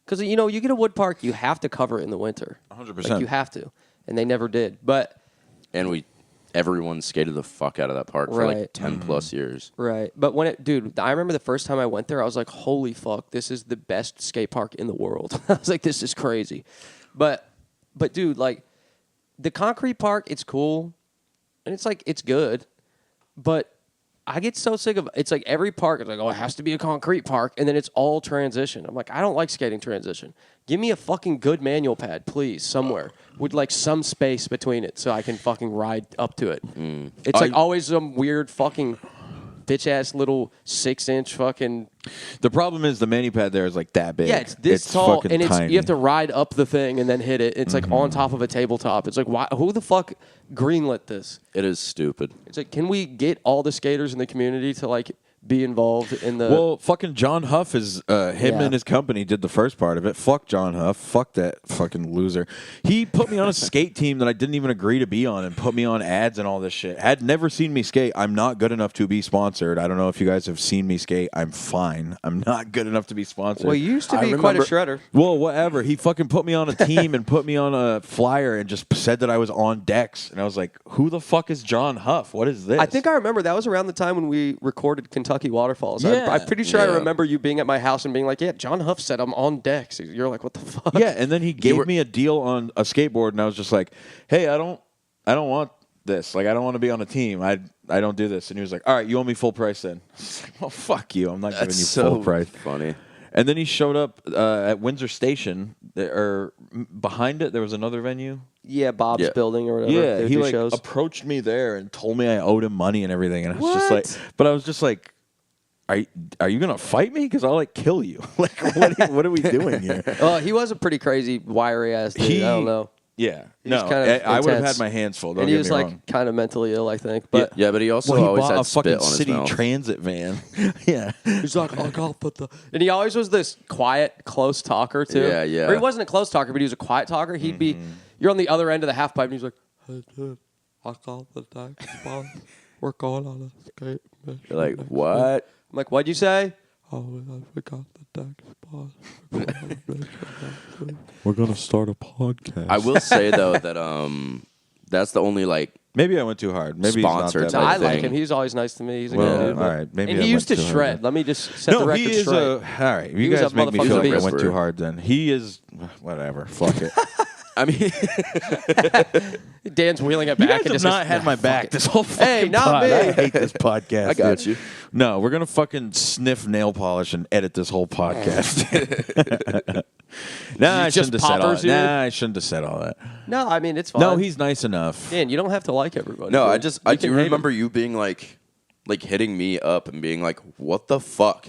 Because you get a wood park, you have to cover it in the winter. 100%. Like you have to, and they never did. But Everyone skated the fuck out of that park for like 10 plus years. Right. But I remember the first time I went there, I was like, holy fuck, this is the best skate park in the world. I was like, this is crazy. But dude, like the concrete park, it's cool. And it's like, it's good. But I get so sick of it's like every park is like, oh, it has to be a concrete park. And then it's all transition. I'm like, I don't like skating transition. Give me a fucking good manual pad, please, somewhere with like some space between it so I can fucking ride up to it. It's like always some weird fucking bitch ass little 6-inch fucking. The problem is the mani pad there is like that big. Yeah, it's this tall, fucking and tiny. you have to ride up the thing and then hit it. It's like on top of a tabletop. It's like, why? Who the fuck greenlit this? It is stupid. It's like, can we get all the skaters in the community to like be involved in the? Well, fucking John Huff is him and his company did the first part of it. Fuck John Huff. Fuck that fucking loser. He put me on a skate team that I didn't even agree to be on and put me on ads and all this shit. Had never seen me skate. I'm not good enough to be sponsored. I don't know if you guys have seen me skate. I'm fine. I'm not good enough to be sponsored. Well, you used to be quite a shredder. Well, whatever. He fucking put me on a team and put me on a flyer and just said that I was on decks. And I was like, who the fuck is John Huff? What is this? I think I remember that was around the time when we recorded Kentucky Waterfalls. Yeah. I'm pretty sure I remember you being at my house and being like, yeah, John Huff said I'm on decks. You're like, what the fuck? Yeah, and then he gave me a deal on a skateboard, and I was just like, hey, I don't want this. Like, I don't want to be on a team. I don't do this. And he was like, all right, you owe me full price then. I was like, well, fuck you. I'm not giving you full price. Funny. And then he showed up at Windsor Station, or behind it, there was another venue. Yeah, Bob's building or whatever. Yeah, he like shows. approached me there and told me I owed him money and everything, and I was just like, but I was just like, are you gonna fight me? Because I'll like kill you. Like, what are we doing here? He was a pretty crazy, wiry ass dude. I don't know. Yeah, He was no, kind of I would have intense. had my hands full. Don't And he get was me like wrong. kind of mentally ill, I think. But Yeah, but he also Well, he always bought had a spit fucking on his city mouth. transit van. Yeah, he's like, I got the. And he always was this quiet, close talker too. Yeah, yeah. Or he wasn't a close talker, but he was a quiet talker. He'd be, you're on the other end of the half pipe, and he's like, hey dude, I got the decks, boss. We're going on a skate mission. You're like, what? I'm like, what'd you say? Oh, I forgot the decks, boss. We're gonna start a podcast. I will say though that that's the only like maybe I went too hard. Maybe Sponsored he's not No, that I bad. like him. He's always nice to me. He's a Well, good dude. all right, maybe and I he used to went too shred. hard. Let me just set the No, record he is straight. all right. You was guys a make me feel motherfucking like I beast. went too hard. Then he is whatever. Fuck it. I mean Dan's wheeling it You back. guys and have just not goes, had "Nah, my fuck back it." this whole fucking Hey, not pod. me. I hate this podcast. I got dude. you. No, we're gonna fucking sniff nail polish and edit this whole podcast. Nah, I just shouldn't have said all poppers that. you? Nah, I shouldn't have said all that. No, I mean it's fine. No, he's nice enough. Dan, you don't have to like everybody. No, dude. I You do can hate remember him. you being like hitting me up and being like, what the fuck?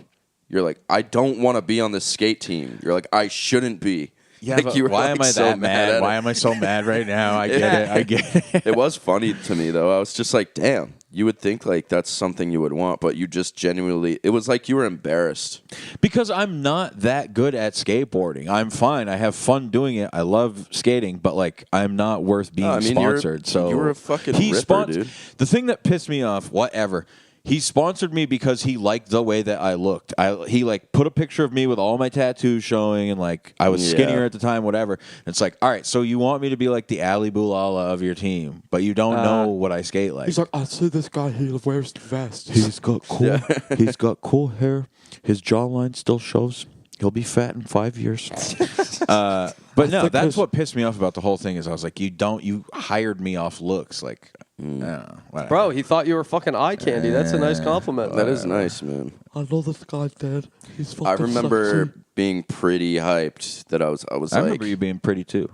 You're like, I don't want to be on this skate team. You're like, I shouldn't be. Yeah, Like, but you were, why like, am I so that mad? at Why it. am I so mad right now? I get it. I get it. It was funny to me though. I was just like, damn. You would think like that's something you would want, but you just genuinely, it was like you were embarrassed. Because I'm not that good at skateboarding. I'm fine. I have fun doing it. I love skating, but like I'm not worth being sponsored. So you were a fucking ripper, dude. The thing that pissed me off, whatever. He sponsored me because he liked the way that I looked. He like put a picture of me with all my tattoos showing, and like I was skinnier at the time, whatever. And it's like, all right, so you want me to be like the Ali Boulala of your team, but you don't know what I skate like. He's like, I see this guy. He wears the vest. He's got cool. He's got cool hair. His jawline still shows. He'll be fat in 5 years. But no, that's what pissed me off about the whole thing is I was like, you hired me off looks. Like, whatever. Bro, he thought you were fucking eye candy. That's a nice compliment. That is nice, man. I know this guy's dead. He's fucking I remember sexy. being pretty hyped that I was I like, remember you being pretty too.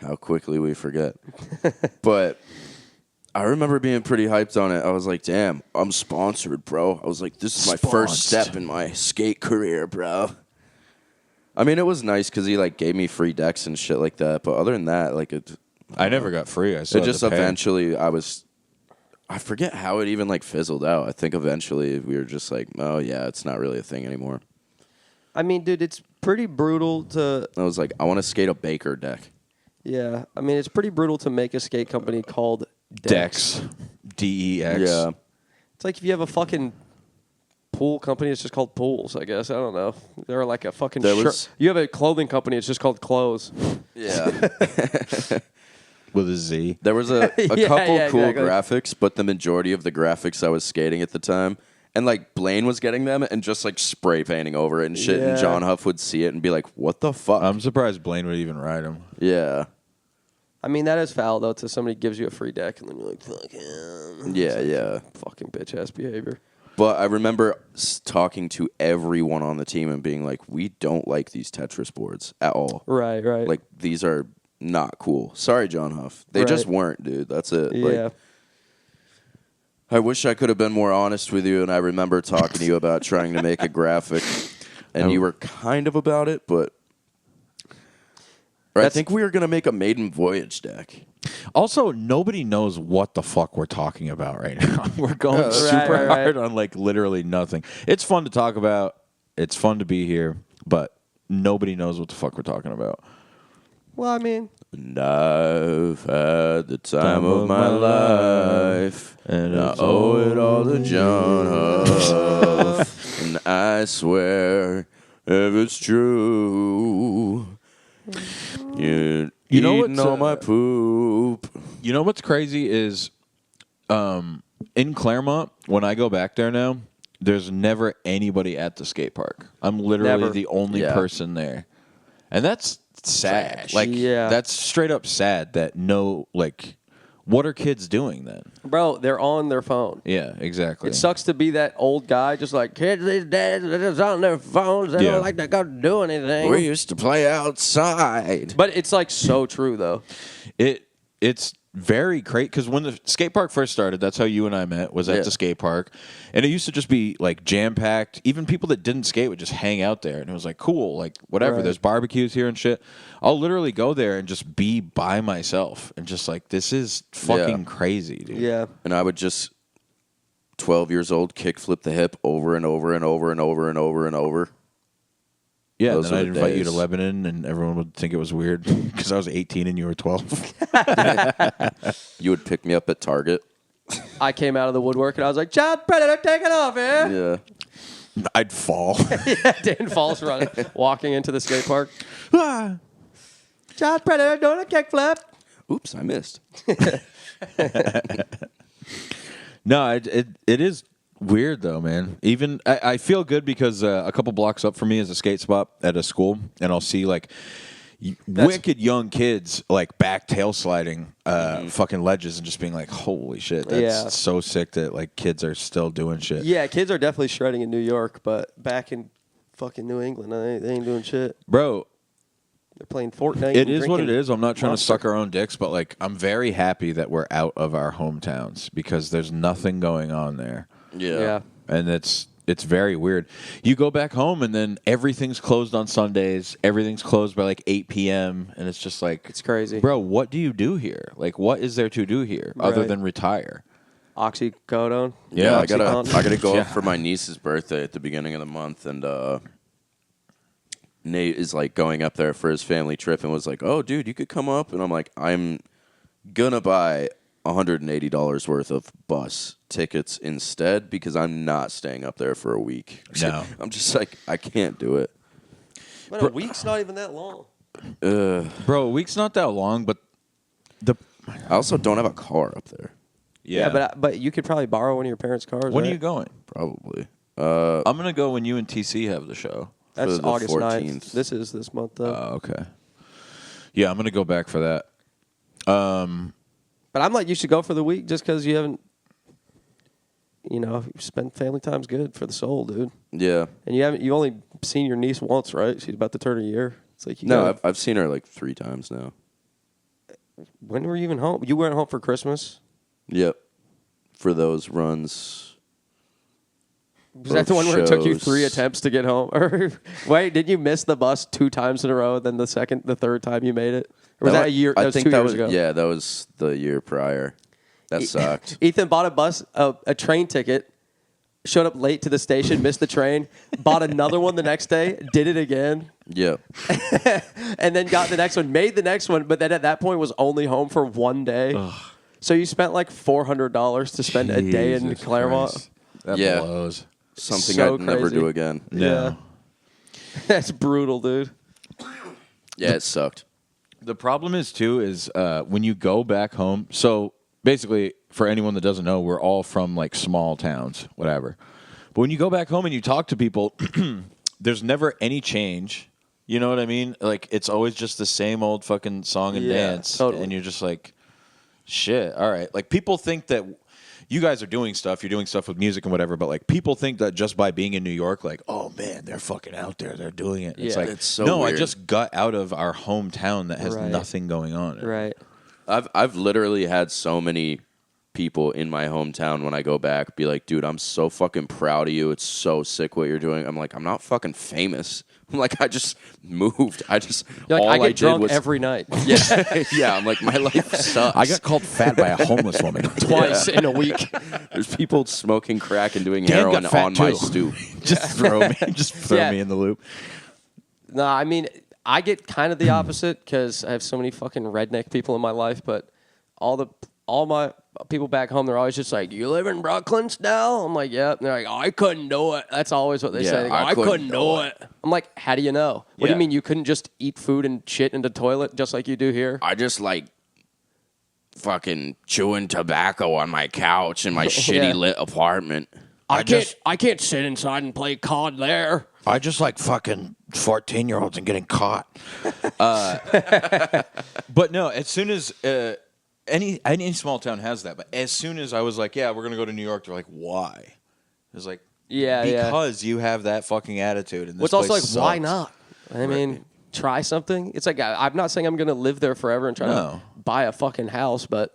how quickly we forget. But I remember being pretty hyped on it. I was like, damn, I'm sponsored, bro. I was like, this is my first step in my skate career, bro. I mean, it was nice because he like gave me free decks and shit like that. But other than that, like I never got free. I it just eventually I forget how it even like fizzled out. I think eventually we were just like, oh yeah, it's not really a thing anymore. I mean, dude, it's pretty brutal to... I was like, I want to skate a Baker deck. Yeah, I mean, it's pretty brutal to make a skate company called Dex. DEX. Yeah. It's like if you have a fucking pool company, it's just called Pools, I guess. I don't know. They're like a fucking shirt. You have a clothing company, it's just called Clothes. Yeah. With a Z. There was a couple cool exactly. graphics, but the majority of the graphics I was skating at the time, and like Blaine was getting them and just like spray painting over it and shit, and John Huff would see it and be like, what the fuck? I'm surprised Blaine would even ride him. Yeah. I mean, that is foul, though, to somebody gives you a free deck, and then you're like, fuck him. Yeah, yeah. Fucking bitch-ass behavior. But I remember talking to everyone on the team and being like, we don't like these Tetris boards at all. Right, right. Like, these are not cool. Sorry, John Huff. They just weren't, dude. That's it. Yeah. Like, I wish I could have been more honest with you, and I remember talking to you about trying to make a graphic, and you were kind of about it, but... I think we were going to make a maiden voyage deck. Also, nobody knows what the fuck we're talking about right now. We're going super hard on like literally nothing. It's fun to talk about. It's fun to be here, but nobody knows what the fuck we're talking about. Well, I mean... And I've had the time of my life, and I owe it all to John Huff. And I swear, if it's true... You know what's all my poop. You know what's crazy is in Claremont, when I go back there now, there's never anybody at the skate park. I'm literally the only person there. And that's sad. Like, that's straight up sad that what are kids doing then? Bro, they're on their phone. Yeah, exactly. It sucks to be that old guy, just like, kids these days, they're just on their phones. They don't like to go do anything. We used to play outside. But it's like so true, though. It's very crazy because when the skate park first started, that's how you and I met, was at the skate park. And it used to just be like jam-packed. Even people that didn't skate would just hang out there. And it was like, cool, like whatever. Right. There's barbecues here and shit. I'll literally go there and just be by myself and just like, this is fucking crazy, dude. Yeah. And I would just, 12 years old, kickflip the hip over and over and over and over and over and over. Yeah, and then I'd invite you to Lebanon, and everyone would think it was weird because I was 18 and you were 12. You would pick me up at Target. I came out of the woodwork, and I was like, Child Predator, take it off here. Yeah. I'd fall. Dan falls running, walking into the skate park. Child Predator, doing a kickflip. Oops, I missed. No, it is weird though, man. Even I feel good because a couple blocks up from me is a skate spot at a school, and I'll see like wicked young kids like back tail sliding fucking ledges and just being like, holy shit, that's so sick that like kids are still doing shit. Yeah, kids are definitely shredding in New York, but back in fucking New England, they ain't doing shit. Bro, they're playing Fortnite. It is what it is. I'm not trying to suck our own dicks, but like I'm very happy that we're out of our hometowns because there's nothing going on there. Yeah. And it's It's very weird. You go back home and then everything's closed on Sundays. Everything's closed by like 8 p.m. And it's just like, It's crazy. bro. What do you do here? Like, what is there to do here other Right. than retire? Oxycodone. Yeah, I Oxycontin. gotta go up for my niece's birthday at the beginning of the month, and Nate is like going up there for his family trip, and was like, "Oh, dude, you could come up," and I'm like, "I'm gonna buy $180 worth of bus tickets instead because I'm not staying up there for a week." No. I'm just like, I can't do it. But a week's not even that long. Bro, a week's not that long, but the I also don't have a car up there. Yeah, but you could probably borrow one of your parents' cars. when right? are you going? Probably. I'm gonna go when you and TC have the show. That's for the August 14th. 9th. This is this month, though. Okay. Yeah, I'm gonna go back for that. But I'm like, you should go for the week just because you haven't, spent family time's good for the soul, dude. Yeah. And you only seen your niece once, right? She's about to turn a year. It's like No, I've seen her like 3 times now. when were you even home? You went home for Christmas? Yep. For those runs. Was that the one where it took you shows. 3 attempts to get home? Or wait, did you miss the bus 2 times in a row? Then the third time you made it? Or was that a year? That was 2 years ago. Yeah, that was the year prior. That sucked. Ethan bought a train ticket, showed up late to the station, missed the train, bought another one the next day, did it again, Yep. and then got the next one, made the next one, but then at that point was only home for 1 day. So you spent like $400 to spend a day in Jesus Claremont. Christ. That Yeah. blows. Something So I'd never crazy. do again. No. That's brutal, dude. Yeah, it sucked. The problem is too is when you go back home. So basically, for anyone that doesn't know, we're all from like small towns, whatever. But when you go back home and you talk to people, there's never any change. You know what I mean? Like it's always just the same old fucking song and Yeah, dance, totally. and you're just like, shit. All right. Like people think that. You guys are doing stuff. You're doing stuff with music and whatever, but like people think that just by being in New York, like, oh man, they're fucking out there. They're doing it. It's Yeah. like, It's so no, I weird. just got out of our hometown that has Right. nothing going on. Right. I've literally had so many people in my hometown when I go back be like, dude, I'm so fucking proud of you. It's so sick what you're doing. I'm like, I'm not fucking famous. I'm like, I just moved. You're like, all I get did drunk was every night. Yeah, yeah. I'm like, my life sucks. I got called fat by a homeless woman Twice in a week. There's people smoking crack and doing Dan heroin got fat on my too. stoop. just throw Yeah. me in the loop. No, I mean, I get kind of the opposite because I have so many fucking redneck people in my life. But all my people back home, they're always just like, "You live in Brooklyn still?" I'm like, "Yep." And they're like, "Oh, I couldn't do it." That's always what they Yeah, say. They go, I I couldn't couldn't do do it. it. I'm like, "How do you know? What do Yeah. you mean you couldn't just eat food and shit in the toilet just like you do here?" I just like fucking chewing tobacco on my couch in my shitty lit apartment. I can't sit inside and play COD there. I just like fucking 14-year-olds and getting caught. But no, as soon as any small town has that, but as soon as I was like, yeah, we're gonna go to New York, they're like, why? It was like, Yeah, because you have that fucking attitude. And this What's also like, place why sucks. not? I mean, try something. It's like I'm not saying I'm going to live there forever and try to No. buy a fucking house, but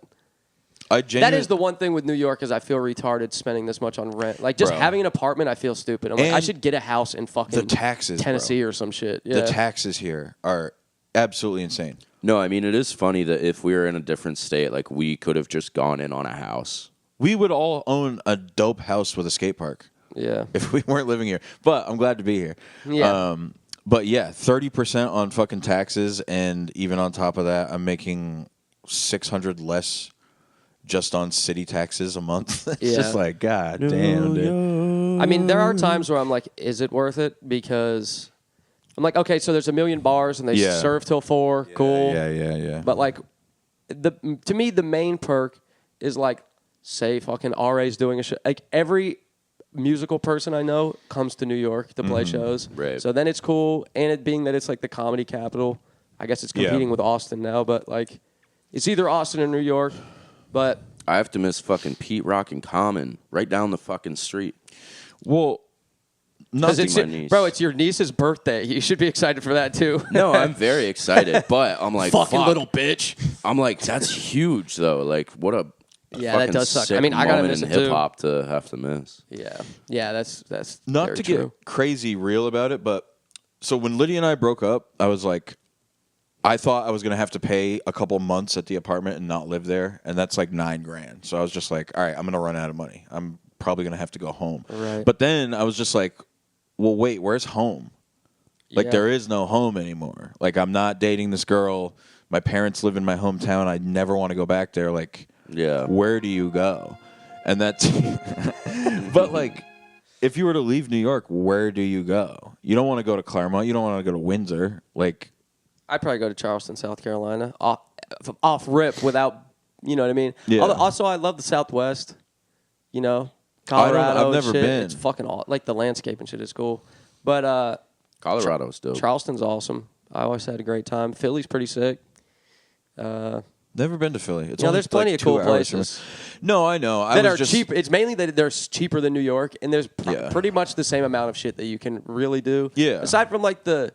I that genuinely, is the one thing with New York is I feel retarded spending this much on rent. Like just Bro. having an apartment, I feel stupid. I'm like, I And should get a house in fucking the taxes, Tennessee bro. or some shit. Yeah. The taxes here are absolutely insane. No, I mean, it is funny that if we were in a different state, like we could have just gone in on a house. We would all own a dope house with a skate park Yeah. if we weren't living here. But I'm glad to be here. Yeah. But yeah, 30% on fucking taxes, and even on top of that, I'm making $600 less just on city taxes a month. It's Yeah. just like, god damn, dude. I mean, there are times where I'm like, is it worth it? Because I'm like, okay, so there's a million bars and they Yeah. serve till 4. Cool. Yeah. But like, to me, the main perk is like, say, fucking RA's doing a show. Like every musical person I know comes to New York to play shows. Right. So then it's cool, and it being that it's like the comedy capital. I guess it's competing with Austin now, but like, it's either Austin or New York. But I have to miss fucking Pete Rock and Common right down the fucking street. Well, nothing. it's my niece. bro, it's your niece's birthday. You should be excited for that too. No, I'm very excited, but I'm like, Fucking fuck. little bitch. I'm like, that's huge though. Like, what a Yeah, that does suck. I mean, I gotta miss in it too. hip hop to have to miss. Yeah, that's Not very to true. get crazy real about it, but so when Lydia and I broke up, I was like, I thought I was gonna have to pay a couple months at the apartment and not live there, and that's like $9,000. So I was just like, all right, I'm gonna run out of money. I'm probably gonna have to go home. Right. But then I was just like, well, wait, where's home? Like Yeah. there is no home anymore. Like I'm not dating this girl. My parents live in my hometown. I never want to go back there. Like, Yeah. where do you go? And that's, but like, if you were to leave New York, where do you go? You don't want to go to Claremont. You don't want to go to Windsor. Like, I'd probably go to Charleston, South Carolina, off rip without, you know what I mean? Yeah. Also, I love the Southwest, you know, Colorado. I've and never shit. been. It's fucking like the landscape and shit is cool. But Colorado's dope. Charleston's awesome. I always had a great time. Philly's pretty sick. never been to Philly. It's You know, only there's plenty like of cool 2 hours from me. places No, I know. I that was are just, cheap. It's mainly that they're cheaper than New York, and there's Yeah. pretty much the same amount of shit that you can really do. Yeah. Aside from like the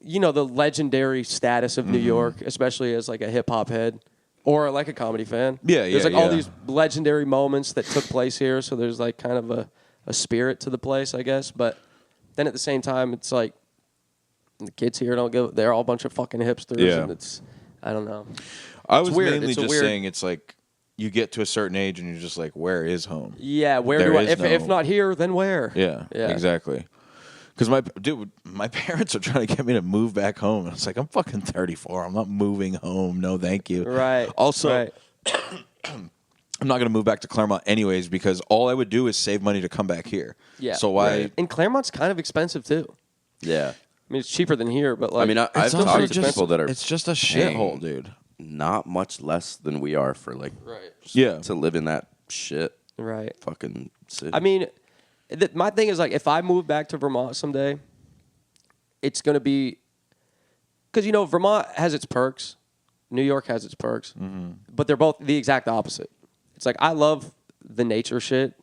legendary status of New Mm-hmm. York, especially as like a hip hop head or like a comedy fan. Yeah, There's yeah, like all yeah. these legendary moments that took place here, so there's like kind of a spirit to the place, I guess. But then at the same time, it's like the kids here don't go. They're all a bunch of fucking hipsters, Yeah. and it's I don't know. I was weird. mainly It's a just weird- saying it's like you get to a certain age and you're just like, where is home? Yeah, where There do I? is If no- not here, then where? Yeah, Yeah. exactly. Because my parents are trying to get me to move back home. And it's like, I'm fucking 34. I'm not moving home. No, thank you. Right. Also, right. I'm not going to move back to Claremont anyways because all I would do is save money to come back here. Yeah. So why? Right. And Claremont's kind of expensive too. Yeah. I mean, it's cheaper than here, but like, I mean, I've It's also talked to just- people that are It's just a paying shithole, dude. not much less than we are for like right, Yeah. to live in that shit right. fucking city. I mean, my thing is like, if I move back to Vermont someday, it's gonna be because Vermont has its perks, New York has its perks, but they're both the exact opposite. It's like I love the nature shit,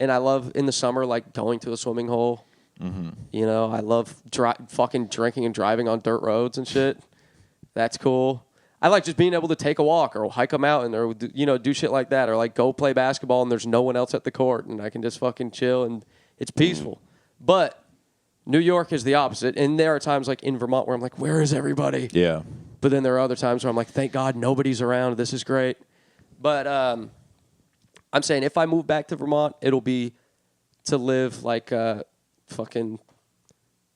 and I love in the summer like going to a swimming hole. You know, I love fucking drinking and driving on dirt roads and shit. That's cool. I like just being able to take a walk or hike a mountain or do shit like that, or like go play basketball and there's no one else at the court and I can just fucking chill and it's peaceful. But New York is the opposite, and there are times like in Vermont where I'm like, where is everybody? Yeah. But then there are other times where I'm like, thank God nobody's around. This is great. But I'm saying if I move back to Vermont, it'll be to live like fucking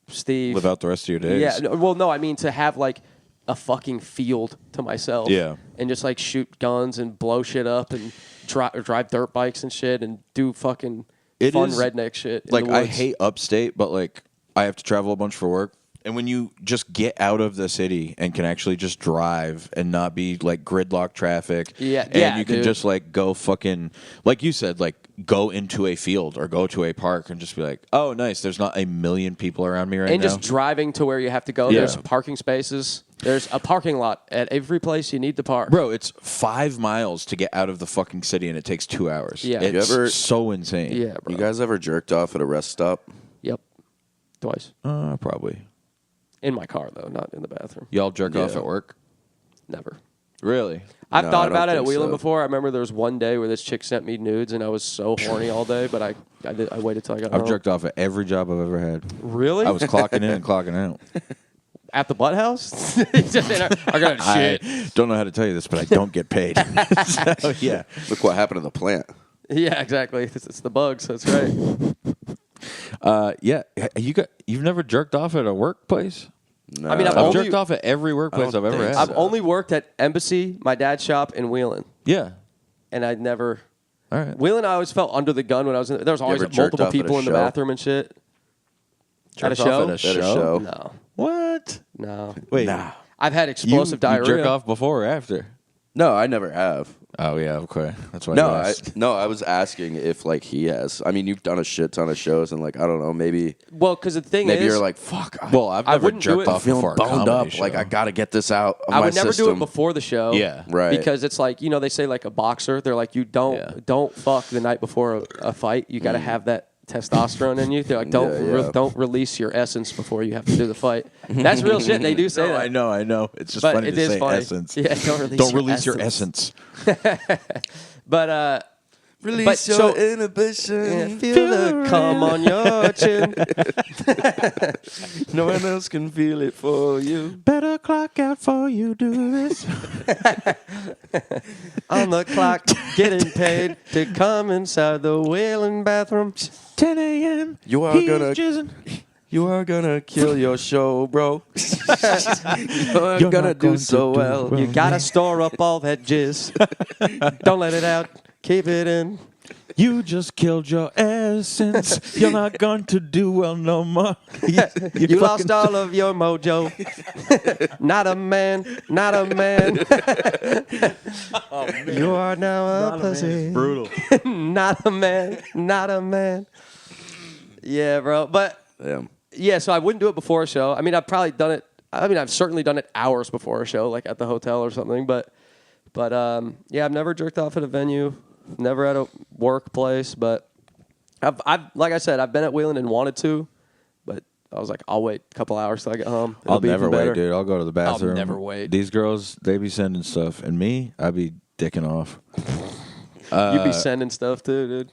Steve. Live out the rest of your days. Yeah. No, I mean to have like a fucking field to myself. Yeah. And just like shoot guns and blow shit up and drive dirt bikes and shit and do fucking It fun is- redneck shit. in Like, the I woods. hate upstate, but like, I have to travel a bunch for work. And when you just get out of the city and can actually just drive and not be like gridlock traffic, Yeah, and yeah, you can dude. just like go fucking, like you said, like go into a field or go to a park and just be like, oh, nice, there's not a million people around me right and now. just driving to where you have to go. Yeah. There's parking spaces. There's a parking lot at every place you need to park. Bro, it's 5 miles to get out of the fucking city and it takes 2 hours. Yeah. It's You ever- so insane. Yeah, bro. you guys ever jerked off at a rest stop? Yep. Twice. Probably. In my car, though, not in the bathroom. Y'all jerk off Yeah. at work? Never. Really? I've No, thought I about don't it at think Wheeling so. before. I remember there was one day where this chick sent me nudes, and I was so horny all day, but I waited till I got I've home. jerked off at every job I've ever had. Really? I was clocking in and clocking out. at the butt house? Just in I got shit. I don't know how to tell you this, but I don't get paid. So, yeah. Look what happened to the plant. Yeah, exactly. It's the bugs. That's right. Yeah. You've never jerked off at a workplace? No. I mean, I've Only- jerked off at every workplace I I've don't ever had. think I've only worked at Embassy, my dad's shop, and Wheeling, Yeah. and I'd never. All right. Wheeling, I always felt under the gun when I was in. There was always ever jerked multiple off at a people in the show? bathroom and shit. At a Jerked off show? at a At a show? show. No, What? no. Wait. Nah. I've had You explosive diarrhea. jerk off before or after? No, I never have. Oh, yeah. Okay. That's why No, you I, asked. no, I was asking if like he has. I mean, you've done a shit ton of shows, and like I don't know, maybe Well, because the thing maybe is, you're like, fuck. Well, I've I never wouldn't do jerked it off feeling before a boned comedy up. show. Like I gotta get this out of I my would never do it system. before the show. Yeah. Right. Because it's like, they say like a boxer, they're like, you don't fuck the night before a fight. You got to have that testosterone in you. They're like, don't release your essence before you have to do the fight. That's real shit. They do say that. I know. It's just But funny it to is say funny. essence. Yeah, don't release your essence. But Release your inhibition. feel the cum on your chin. No one else can feel it for you. Better clock out before you do this. On the clock, getting paid to come inside the wailing bathroom. 10 a.m. You are he's gonna- jizzing. You are gonna kill your show, bro. You're You're gonna not do going so to do well. well. You gotta store up all that jizz. Don't let it out. Keep it in. You just killed your essence. You're not going to do well no more. You lost all of your mojo. Not a man. Not a man. You are now a pussy. Brutal. Not a man. Not a man. Yeah, bro. But Damn. yeah, so I wouldn't do it before a show. I mean, I've probably done it. I mean, I've certainly done it hours before a show, like at the hotel or something. But yeah, I've never jerked off at a venue, never at a workplace. But I've like I said, I've been at Wheeling and wanted to, but I was like, I'll wait a couple hours till I get home. It'll I'll be never even better. wait, dude. I'll go to the bathroom. never wait. These girls, they be sending stuff, and me, I be dicking off. You be sending stuff too, dude.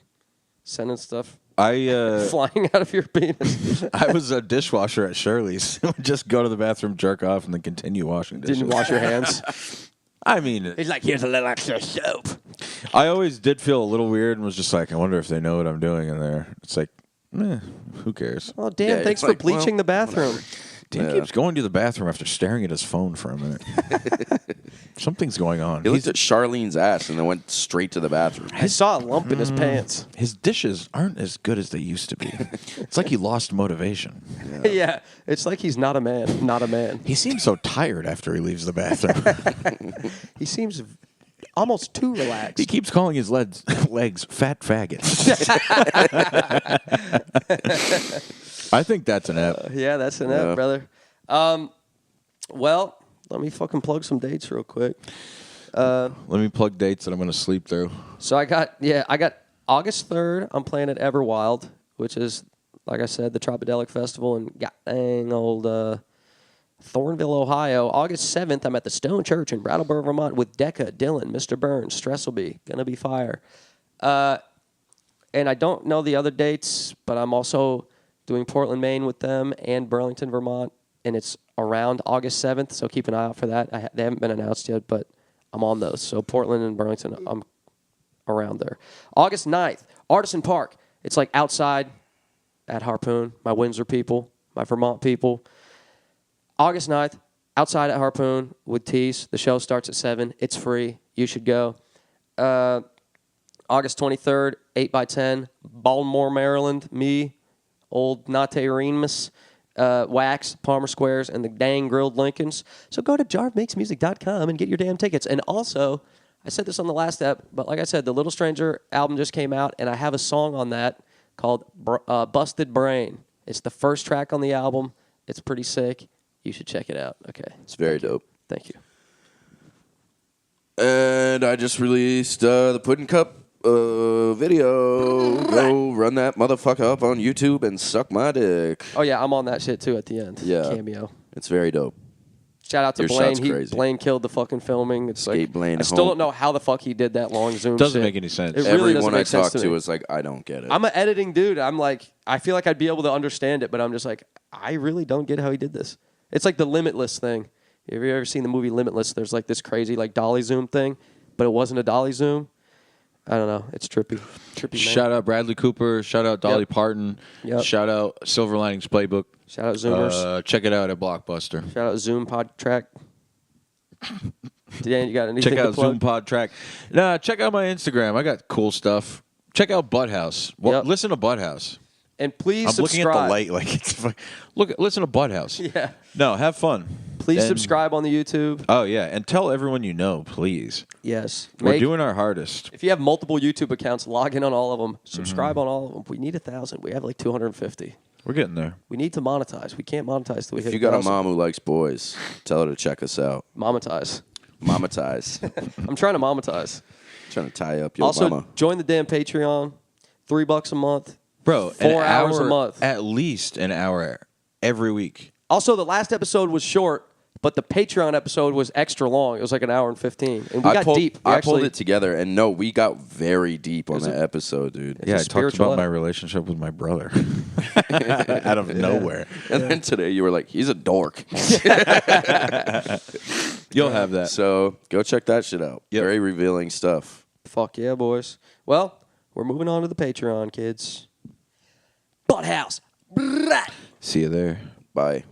Sending stuff I flying out of your penis. I was a dishwasher at Shirley's. Just go to the bathroom, jerk off, and then continue washing dishes. Didn't wash your hands. I mean, He's like, here's a little extra soap. I always did feel a little weird and was just like, I wonder if they know what I'm doing in there. It's like, who cares? Oh damn! Yeah, Thanks it's for like, bleaching well, the bathroom. Dan keeps going to the bathroom after staring at his phone for a minute. Something's going on. He looked at Charlene's ass and then went straight to the bathroom. I saw a lump in his pants. His dishes aren't as good as they used to be. It's like he lost motivation. Yeah, it's like he's not a man. Not a man. He seems so tired after he leaves the bathroom. He seems almost too relaxed. He keeps calling his legs fat faggots. I think that's an app. Yeah, that's an F, brother. Well, let me fucking plug some dates real quick. Let me plug dates that I'm going to sleep through. So I got August 3rd, I'm playing at Everwild, which is, like I said, the Tropidelic Festival in dang old Thornville, Ohio. August 7th, I'm at the Stone Church in Brattleboro, Vermont with Decca, Dylan, Mr. Burns, Stress will be, gonna be fire. And I don't know the other dates, but I'm also doing Portland, Maine with them and Burlington, Vermont, and it's around August 7th, so keep an eye out for that. They haven't been announced yet, but I'm on those. So Portland and Burlington, I'm around there. August 9th, Artisan Park. It's like outside at Harpoon, my Windsor people, my Vermont people. August 9th, outside at Harpoon with Tees. The show starts at 7. It's free. You should go. August 23rd, 8x10, Baltimore, Maryland. Me, old Nate Remus, Wax, Palmer Squares, and the dang grilled Lincolns. So go to jarmakesmusic.com and get your damn tickets. And also, I said this on the last ep, but like I said, the Little Stranger album just came out, and I have a song on that called Busted Brain. It's the first track on the album. It's pretty sick. You should check it out. Okay. It's very dope. Thank you. And I just released the Pudding Cup video. Go run that motherfucker up on YouTube and suck my dick. Oh, yeah, I'm on that shit, too, at the end. Yeah. Cameo. It's very dope. Shout out to Your Blaine. shot's crazy. Blaine killed the fucking filming. It's Skate like, Blaine I still home. don't know how the fuck he did that long zoom Doesn't shit. make any sense. It really doesn't Everyone I make sense talked to to me. was like, I don't get it. I'm an editing dude. I'm like, I feel like I'd be able to understand it, but I'm just like, I really don't get how he did this. It's like the Limitless thing. Have you ever seen the movie Limitless? There's like this crazy like dolly zoom thing, but it wasn't a dolly zoom. I don't know. It's trippy. Trippy, man. Shout out Bradley Cooper. Shout out Dolly Yep. Parton. Yep. Shout out Silver Linings Playbook. Shout out Zoomers. Check it out at Blockbuster. Shout out Zoom Pod Track. Dan, you got anything Check to out plug? Zoom Pod Track. Nah, check out my Instagram. I got cool stuff. Check out Butthouse. Well, Yep. listen to Butthouse. And please I'm subscribe. looking at the light like it's like, listen to Butthouse. Yeah. No, have fun. Please And- subscribe on the YouTube. Oh yeah, and tell everyone you know, please. Yes. We're doing our hardest. If you have multiple YouTube accounts, log in on all of them. Subscribe on all of them. We need 1,000. We have like 250. We're getting there. We need to monetize. We can't monetize till we if hit you got a 1,000. mom who likes boys, tell her to check us out. Monetize. Mamatize. I'm trying to monetize. Trying to tie up your Also, mama. join the damn Patreon. $3 a month. Bro, 4 hours a month. At least an hour every week. Also, the last episode was short, but the Patreon episode was extra long. It was like an hour and 15. And we got deep. I pulled it together, and no, we got very deep on that episode, dude. Yeah, I talked spiritual about my relationship with my brother out of nowhere. And then today you were like, he's a dork. You'll have that. So go check that shit out. Yep. Very revealing stuff. Fuck yeah, boys. Well, we're moving on to the Patreon, kids. Butt house. See you there. Bye.